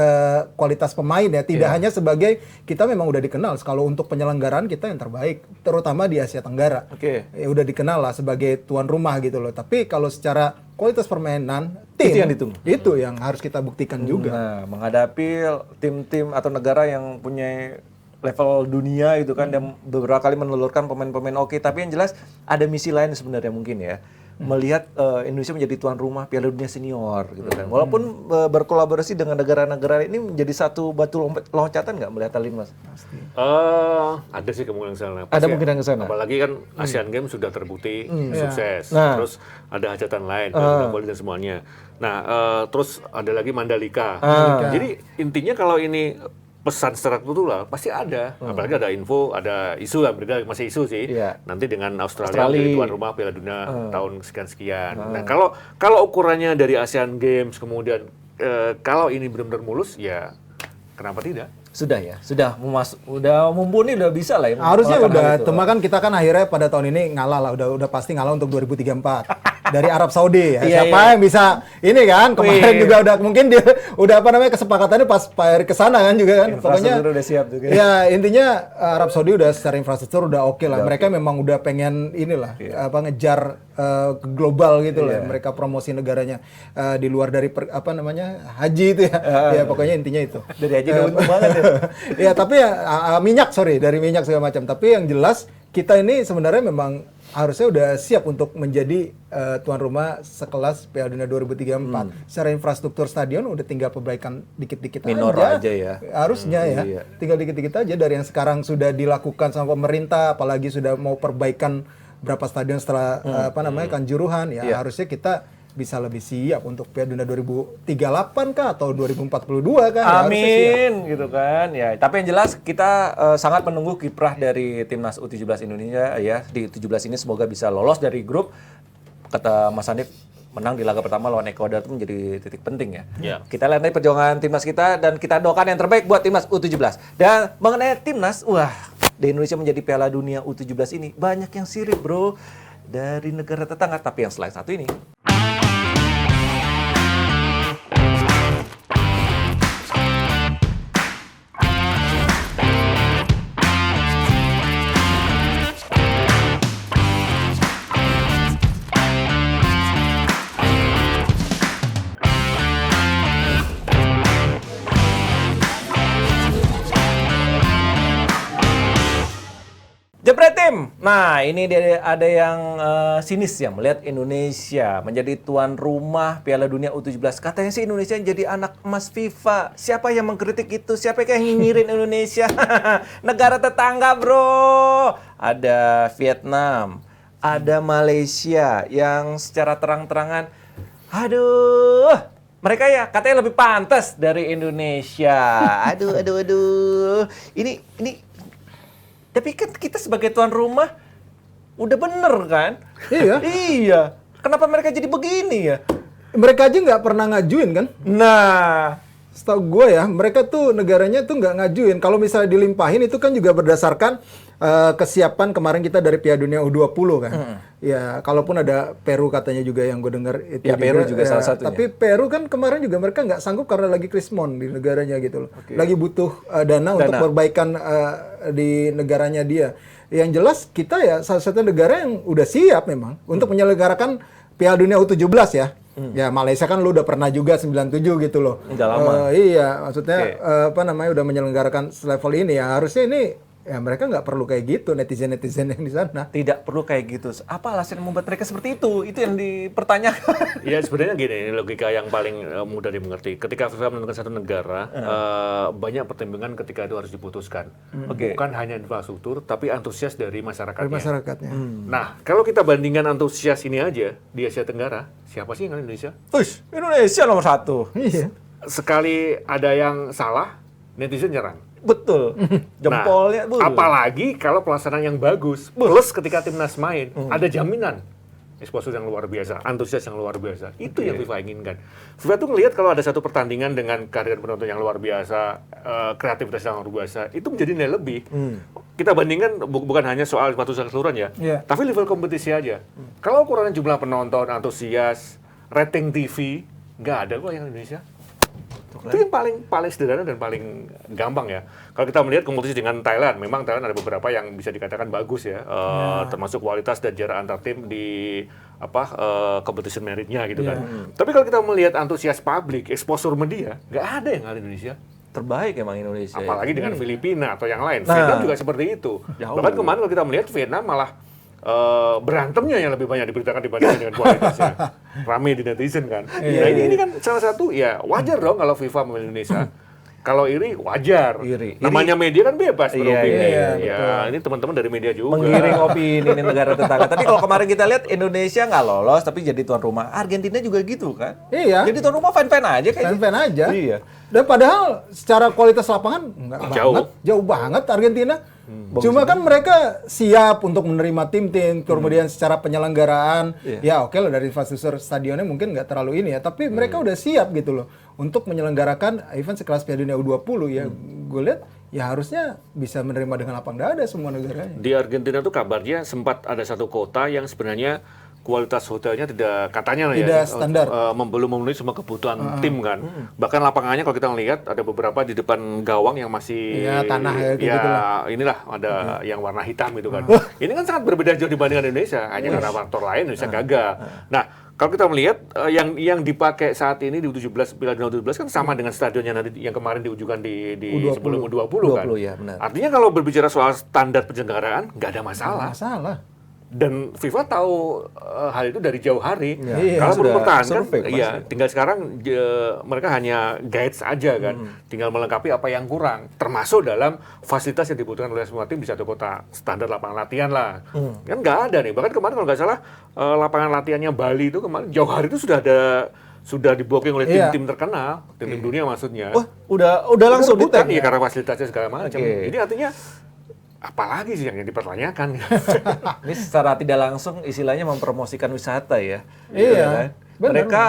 Speaker 3: kualitas pemain ya, tidak hanya sebagai kita memang udah dikenal, kalau untuk penyelenggaraan kita yang terbaik, terutama di Asia Tenggara.
Speaker 1: Oke.
Speaker 3: Ya, udah dikenal lah sebagai tuan rumah gitu loh, tapi kalau secara kualitas permainan, tim,
Speaker 1: Itu yang ditunggu.
Speaker 3: itu yang harus kita buktikan juga.
Speaker 1: Nah, menghadapi tim-tim atau negara yang punya level dunia gitu kan, dan beberapa kali menelurkan pemain-pemain oke, tapi yang jelas ada misi lain sebenarnya mungkin ya. Melihat Indonesia menjadi tuan rumah Piala Dunia Senior gitu kan. Walaupun berkolaborasi dengan negara-negara ini menjadi satu batu loncatan nggak melihat hal ini, Mas?
Speaker 2: Ada sih kemungkinan ke sana.
Speaker 1: Ada kemungkinan ke sana.
Speaker 2: Apalagi kan Asian Games sudah terbukti sukses.
Speaker 1: Nah.
Speaker 2: Terus ada hajatan lain, Napoli dan semuanya. Nah, terus ada lagi Mandalika. Jadi intinya kalau ini pesan secara kultural pasti ada. Apalagi ada info, ada isu, mereka masih isu sih.
Speaker 1: Iya.
Speaker 2: Nanti dengan Australia
Speaker 1: Australia.
Speaker 2: menjadi tuan rumah Piala Dunia tahun sekian-sekian. Nah, kalau ukurannya dari Asian Games kemudian kalau ini benar-benar mulus, ya kenapa tidak?
Speaker 1: Sudah ya, udah mumpuni, udah bisa lah ya.
Speaker 3: Harusnya
Speaker 1: melakukan
Speaker 3: udah,
Speaker 1: hal itu.
Speaker 3: cuma kan kita kan akhirnya pada tahun ini ngalah lah, udah pasti ngalah untuk 2034. dari Arab Saudi ya.
Speaker 1: Iya,
Speaker 3: Siapa yang bisa ini kan kemarin
Speaker 1: Wih.
Speaker 3: juga udah mungkin dia udah apa namanya kesepakatannya pas Pak Erick kesana kan juga kan. Pokoknya
Speaker 1: Infrastruktur udah siap juga.
Speaker 3: ya intinya Arab Saudi udah secara infrastruktur udah oke lah. Mereka memang udah pengen inilah apa ngejar ke global gitu lah. Mereka promosi negaranya di luar dari apa namanya haji itu ya. Ya pokoknya intinya itu.
Speaker 1: Dari haji udah untung banget ya.
Speaker 3: Ya tapi ya dari minyak segala macam. Tapi yang jelas kita ini sebenarnya memang harusnya udah siap untuk menjadi tuan rumah sekelas Piala Dunia 2034. Secara infrastruktur stadion udah tinggal perbaikan dikit-dikit
Speaker 1: Minor aja ya.
Speaker 3: Harusnya ya.
Speaker 1: Iya.
Speaker 3: Tinggal dikit-dikit aja dari yang sekarang sudah dilakukan sama pemerintah, apalagi sudah mau perbaikan berapa stadion setelah apa namanya Kanjuruhan ya.
Speaker 1: Iya.
Speaker 3: Harusnya kita bisa lebih siap untuk Piala Dunia 2038 kah atau 2042 kah? Ya, harusnya siap.
Speaker 1: Amin gitu kan ya. Tapi yang jelas kita sangat menunggu kiprah dari timnas U17 Indonesia ya di 17 ini semoga bisa lolos dari grup. Kata Mas Hanif menang di laga pertama lawan Ekuador itu menjadi titik penting ya.
Speaker 2: Ya.
Speaker 1: Kita lihat nih perjuangan timnas kita dan kita doakan yang terbaik buat timnas U17. Dan mengenai timnas, wah di Indonesia menjadi Piala Dunia U17 ini banyak yang sirip bro dari negara tetangga. Tapi yang selain satu ini. Jepret tim. Nah, ini ada yang sinis ya melihat Indonesia menjadi tuan rumah Piala Dunia U17. Katanya sih Indonesia jadi anak emas FIFA. Siapa yang mengkritik itu? Siapa yang nyinyirin Indonesia? Negara tetangga, bro. Ada Vietnam, ada Malaysia yang secara terang-terangan, aduh, mereka ya katanya lebih pantas dari Indonesia. Aduh. Ini tapi kan kita sebagai tuan rumah udah bener kan?
Speaker 3: Iya.
Speaker 1: Iya. Kenapa mereka jadi begini ya?
Speaker 3: Mereka aja nggak pernah ngajuin kan?
Speaker 1: Nah,
Speaker 3: Setahu gue ya, mereka tuh negaranya tuh nggak ngajuin. Kalau misalnya dilimpahin itu kan juga berdasarkan kesiapan kemarin kita dari Piala Dunia U20 kan. Ya, kalaupun ada Peru katanya juga yang gue dengar itu
Speaker 1: Ya, Peru juga salah satunya.
Speaker 3: Tapi Peru kan kemarin juga mereka nggak sanggup karena lagi krismon di negaranya gitu loh. Lagi butuh dana untuk perbaikan di negaranya dia. Yang jelas kita ya salah satu negara yang udah siap memang untuk menyelenggarakan Piala Dunia U17 ya. Ya Malaysia kan lu udah pernah juga 97 gitu loh.
Speaker 1: Udah lama.
Speaker 3: Iya, maksudnya apa namanya udah menyelenggarakan selevel ini ya harusnya ini ya mereka nggak perlu kayak gitu netizen yang di sana.
Speaker 1: tidak perlu kayak gitu. Apa alasan yang membuat mereka seperti itu? Itu yang dipertanyakan.
Speaker 2: Ya sebenarnya gini, logika yang paling mudah dimengerti. Ketika FIFA menentukan satu negara, banyak pertimbangan ketika itu harus diputuskan. Bukan hanya infrastruktur, tapi antusias dari masyarakatnya.
Speaker 3: Masyarakatnya.
Speaker 2: Nah, kalau kita bandingkan antusias ini aja di Asia Tenggara, siapa sih yang ada di Indonesia?
Speaker 1: Ush, Indonesia nomor 1.
Speaker 3: Iya.
Speaker 2: Sekali ada yang salah, netizen nyerang.
Speaker 1: Betul. Jempolnya.
Speaker 2: Nah, apalagi kalau pelaksanaan yang bagus. Plus ketika timnas main, ada jaminan exposure yang luar biasa, antusias yang luar biasa. Itu yang FIFA inginkan. FIFA tuh ngelihat kalau ada satu pertandingan dengan kehadiran penonton yang luar biasa, kreativitas yang luar biasa, itu menjadi nilai lebih. Kita bandingkan bukan hanya soal sepatu keseluruhan ya, tapi level kompetisi aja. Kalau ukuran jumlah penonton, antusias, rating TV, nggak ada kok yang Indonesia. Itu yang paling sederhana dan paling gampang ya. Kalau kita melihat kompetisi dengan Thailand, memang Thailand ada beberapa yang bisa dikatakan bagus ya, termasuk kualitas dan jarak antar tim di competition meritnya gitu kan. Tapi kalau kita melihat antusias publik, exposure media, nggak ada yang ada di Indonesia.
Speaker 1: Terbaik emang Indonesia.
Speaker 2: Apalagi dengan Filipina atau yang lain. Vietnam juga seperti itu. Bahkan kemarin kalau kita melihat Vietnam malah berantemnya yang lebih banyak diberitakan dibandingkan dengan kualitasnya. Rame di netizen kan. Nah ini kan salah satu ya wajar dong kalau FIFA memilih Indonesia. Kalau iri wajar. Namanya media kan bebas beropini. Ya, ini teman-teman dari media juga.
Speaker 1: Menggiring opini di negara tetangga. Tapi kalau kemarin kita lihat Indonesia nggak lolos tapi jadi tuan rumah. Argentina juga gitu kan.
Speaker 3: Iya.
Speaker 1: Jadi tuan rumah fan-fan aja kayaknya.
Speaker 3: Fan-fan aja.
Speaker 1: Iya.
Speaker 3: Dan padahal secara kualitas lapangan enggak jauh banget Argentina. Cuma kan mereka siap untuk menerima tim-tim, kemudian secara penyelenggaraan, ya oke lah dari infrastruktur stadionnya mungkin nggak terlalu ini ya, tapi mereka udah siap gitu loh untuk menyelenggarakan event sekelas Piala Dunia U20 ya. Gue lihat ya harusnya bisa menerima dengan lapang dada semua negaranya.
Speaker 2: Di Argentina tuh kabarnya sempat ada satu kota yang sebenarnya kualitas hotelnya katanya
Speaker 3: tidak standar.
Speaker 2: belum memenuhi semua kebutuhan tim kan. Bahkan lapangannya kalau kita melihat ada beberapa di depan gawang yang masih
Speaker 3: tanah ya, kayak gitu lah.
Speaker 2: Inilah ada yang warna hitam gitu kan. Ini kan sangat berbeda jauh dibandingkan Indonesia. Hanya karena faktor lain Indonesia gagal. Nah, kalau kita melihat yang dipakai saat ini di U17 Piala Dunia U17 kan sama dengan stadionnya nanti yang kemarin diujukan di sebelum U20 kan.
Speaker 1: Ya, benar.
Speaker 2: Artinya kalau berbicara soal standar penyelenggaraan nggak ada masalah. Dan FIFA tahu hal itu dari jauh hari. Kalau perlu pertahankan, tinggal sekarang mereka hanya guides aja kan, tinggal melengkapi apa yang kurang, termasuk dalam fasilitas yang dibutuhkan oleh semua tim di satu kota, standar lapangan latihan lah. Kan nggak ada nih. Bahkan kemarin kalau nggak salah lapangan latihannya Bali itu kemarin jauh hari itu sudah di-booking oleh tim-tim terkenal, tim-tim dunia maksudnya.
Speaker 1: Wah, udah langsung di
Speaker 2: iya karena fasilitasnya segala macam. Jadi artinya apalagi sih yang dipertanyakan?
Speaker 1: Ini secara tidak langsung istilahnya mempromosikan wisata ya.
Speaker 3: Iya.
Speaker 1: Kan? Mereka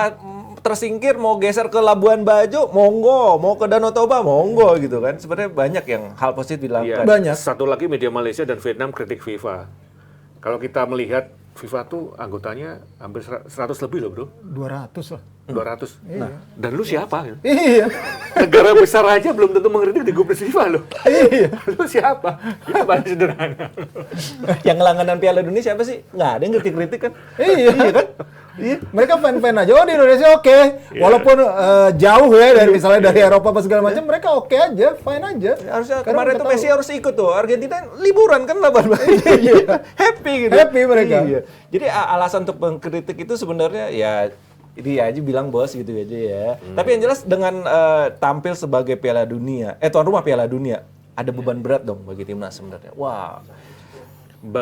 Speaker 1: tersingkir mau geser ke Labuan Bajo, monggo, mau ke Danau Toba, monggo gitu kan. Sebenarnya banyak yang hal positif dilakukan.
Speaker 3: Banyak.
Speaker 2: Satu lagi media Malaysia dan Vietnam kritik FIFA. Kalau kita melihat FIFA tuh anggotanya hampir 100 lebih loh bro.
Speaker 3: 200 lah.
Speaker 2: 200. Nah, dan lu siapa?
Speaker 3: Iya.
Speaker 2: Negara besar aja belum tentu mengkritik di grup FIFA loh.
Speaker 3: Iya.
Speaker 2: Lu siapa? Ya paling sederhana.
Speaker 1: Yang langganan Piala Dunia siapa sih? Nggak ada yang kritik-kritik kan?
Speaker 3: Iya kan? Iya. Mereka fan-fan aja. Oh di Indonesia oke. Walaupun jauh ya dari misalnya dari Eropa apa segala macam, mereka oke aja, fine aja.
Speaker 1: Harusnya kemarin tuh Messi harus ikut tuh. Argentina liburan kan Labuan Bajo. Happy gitu.
Speaker 3: Happy mereka.
Speaker 1: Iya. Jadi alasan untuk mengkritik itu sebenarnya ya dia aja bilang bos gitu aja ya. Tapi yang jelas dengan tampil sebagai Piala Dunia, tuan rumah Piala Dunia, ada beban berat dong bagi timnas sebenarnya. Wah.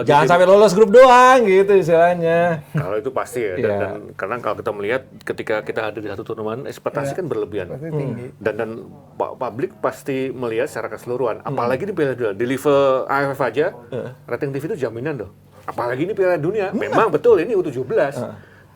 Speaker 1: Jangan sampai lolos grup doang gitu istilahnya.
Speaker 2: Kalau itu pasti ya. Dan karena kalau kita melihat ketika kita ada di satu turnamen, ekspektasi kan berlebihan. Dan publik pasti melihat secara keseluruhan. Apalagi di Piala Dunia, di level AFF aja, rating TV itu jaminan loh. Apalagi ini Piala Dunia. Memang betul ini U17.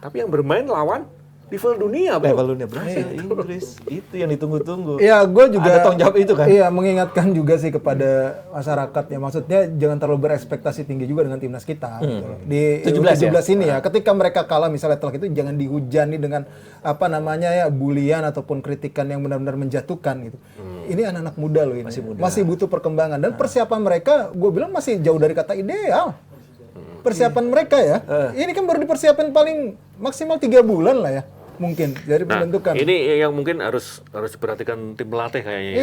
Speaker 2: Tapi yang bermain lawan level dunia, bro.
Speaker 1: Level dunia Brasil, Inggris. Itu yang ditunggu-tunggu.
Speaker 3: Iya, gue juga
Speaker 1: ada tanggung jawab itu kan.
Speaker 3: Iya, mengingatkan juga sih kepada masyarakat ya. Maksudnya jangan terlalu berekspektasi tinggi juga dengan timnas kita. Gitu loh. Di 17 ini ya. Ketika mereka kalah misalnya telak itu jangan dihujani dengan apa namanya ya bulian ataupun kritikan yang benar-benar menjatuhkan gitu. Ini anak-anak muda loh ini. Masih butuh perkembangan dan persiapan mereka gue bilang masih jauh dari kata ideal. Persiapan mereka ya. Ini kan baru dipersiapkan paling maksimal 3 bulan lah ya. Mungkin dari pembentukan.
Speaker 2: Ini yang mungkin harus diperhatikan tim pelatih kayaknya.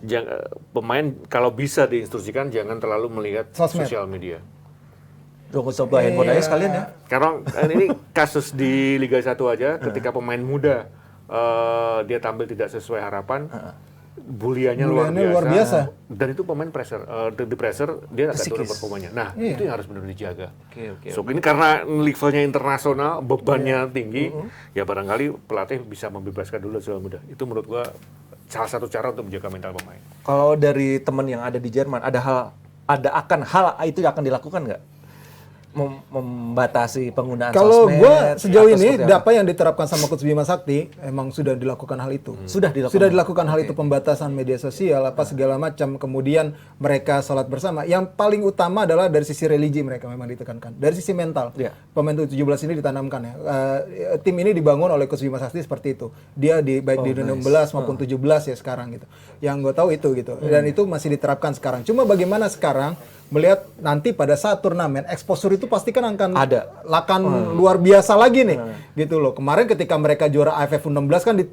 Speaker 3: Iya.
Speaker 2: Pemain kalau bisa diinstruksikan jangan terlalu melihat sosial media.
Speaker 1: Jangan coba handphone aja sekalian ya.
Speaker 2: Karena ini kasus di Liga 1 aja, ketika pemain muda dia tampil tidak sesuai harapan, buliannya luar biasa. Dan itu pemain pressure, di pressure dia agak turun performanya. Nah, itu yang harus benar dijaga. So ini karena levelnya internasional, bebannya tinggi, ya barangkali pelatih bisa membebaskan dulu soal muda. Itu menurut gua salah satu cara untuk menjaga mental pemain.
Speaker 1: Kalau dari teman yang ada di Jerman, ada hal itu akan dilakukan nggak? Membatasi penggunaan
Speaker 3: kalau
Speaker 1: sosmed.
Speaker 3: Kalau gue sejauh ini apa yang diterapkan sama Coach Bima Sakti emang sudah dilakukan hal itu. Sudah dilakukan hal itu, pembatasan media sosial apa segala macam. Kemudian mereka sholat bersama. Yang paling utama adalah dari sisi religi mereka memang ditekankan. Dari sisi mental. Pemain 17 ini ditanamkan ya. Tim ini dibangun oleh Coach Bima Sakti seperti itu. Dia baik di 16 maupun 17 ya sekarang gitu. Yang gue tahu itu gitu. Dan itu masih diterapkan sekarang. Cuma bagaimana sekarang melihat nanti pada saat turnamen exposure itu pasti kan akan luar biasa lagi nih gitu loh. Kemarin ketika mereka juara AFF U16 kan di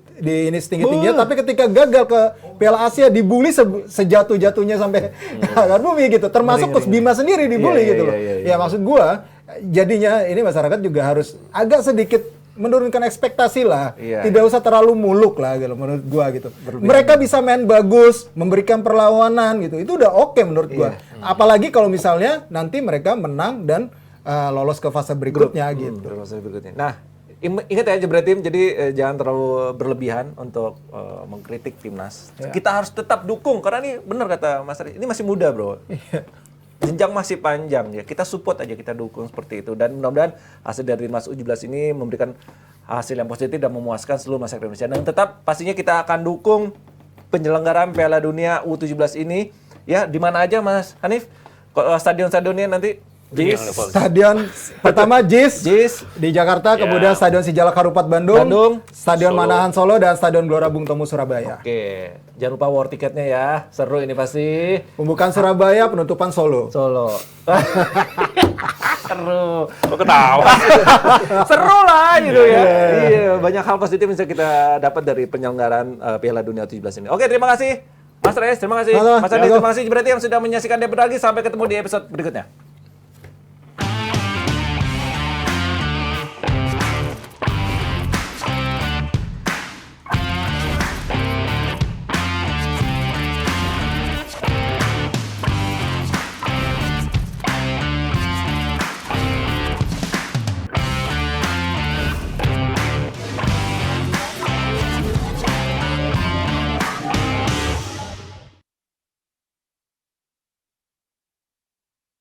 Speaker 3: ini setinggi-tingginya, tapi ketika gagal ke Piala Asia dibully sejatuh-jatuhnya sampai akar bumi gitu. Termasuk Coach Bima sendiri dibully gitu loh. Ya maksud gua jadinya ini masyarakat juga harus agak sedikit menurunkan ekspektasi lah, tidak usah terlalu muluk lah gitu menurut gua gitu. Mereka bisa main bagus, memberikan perlawanan gitu, itu udah oke menurut gua. Apalagi kalau misalnya nanti mereka menang dan lolos ke fase berikutnya gitu.
Speaker 1: Nah, ingat ya Jebret Tim, jadi jangan terlalu berlebihan untuk mengkritik timnas. Kita harus tetap dukung karena ini benar kata Mas Ari, ini masih muda bro. Jenjang masih panjang ya, kita support aja, kita dukung seperti itu, dan mudah-mudahan hasil dari timnas U17 ini memberikan hasil yang positif dan memuaskan seluruh masyarakat Indonesia. Dan tetap pastinya kita akan dukung penyelenggaraan Piala Dunia U17 ini ya, di mana aja Mas Hanif, stadion-stadionnya nanti. JIS.
Speaker 3: Stadion pertama JIS di Jakarta,
Speaker 2: Ya.
Speaker 3: kemudian Stadion Sijalak Harupat Bandung, Stadion
Speaker 2: Solo.
Speaker 3: Manahan Solo, dan Stadion Gelora Bung Tomo Surabaya.
Speaker 1: Oke, jangan lupa war tiketnya ya. Seru ini pasti.
Speaker 3: Pembukaan Surabaya, penutupan Solo.
Speaker 1: Solo. Seru.
Speaker 2: Kok ketawa?
Speaker 1: Seru lah gitu ya. Iya, banyak hal positif yang bisa kita dapat dari penyelenggaraan Piala Dunia 17 ini. Oke, terima kasih Mas Reyes, terima kasih.
Speaker 3: Halo,
Speaker 1: Mas Andi,
Speaker 3: halo.
Speaker 1: terima kasih berarti yang sudah menyaksikan Debat Lagi. Sampai ketemu di episode berikutnya.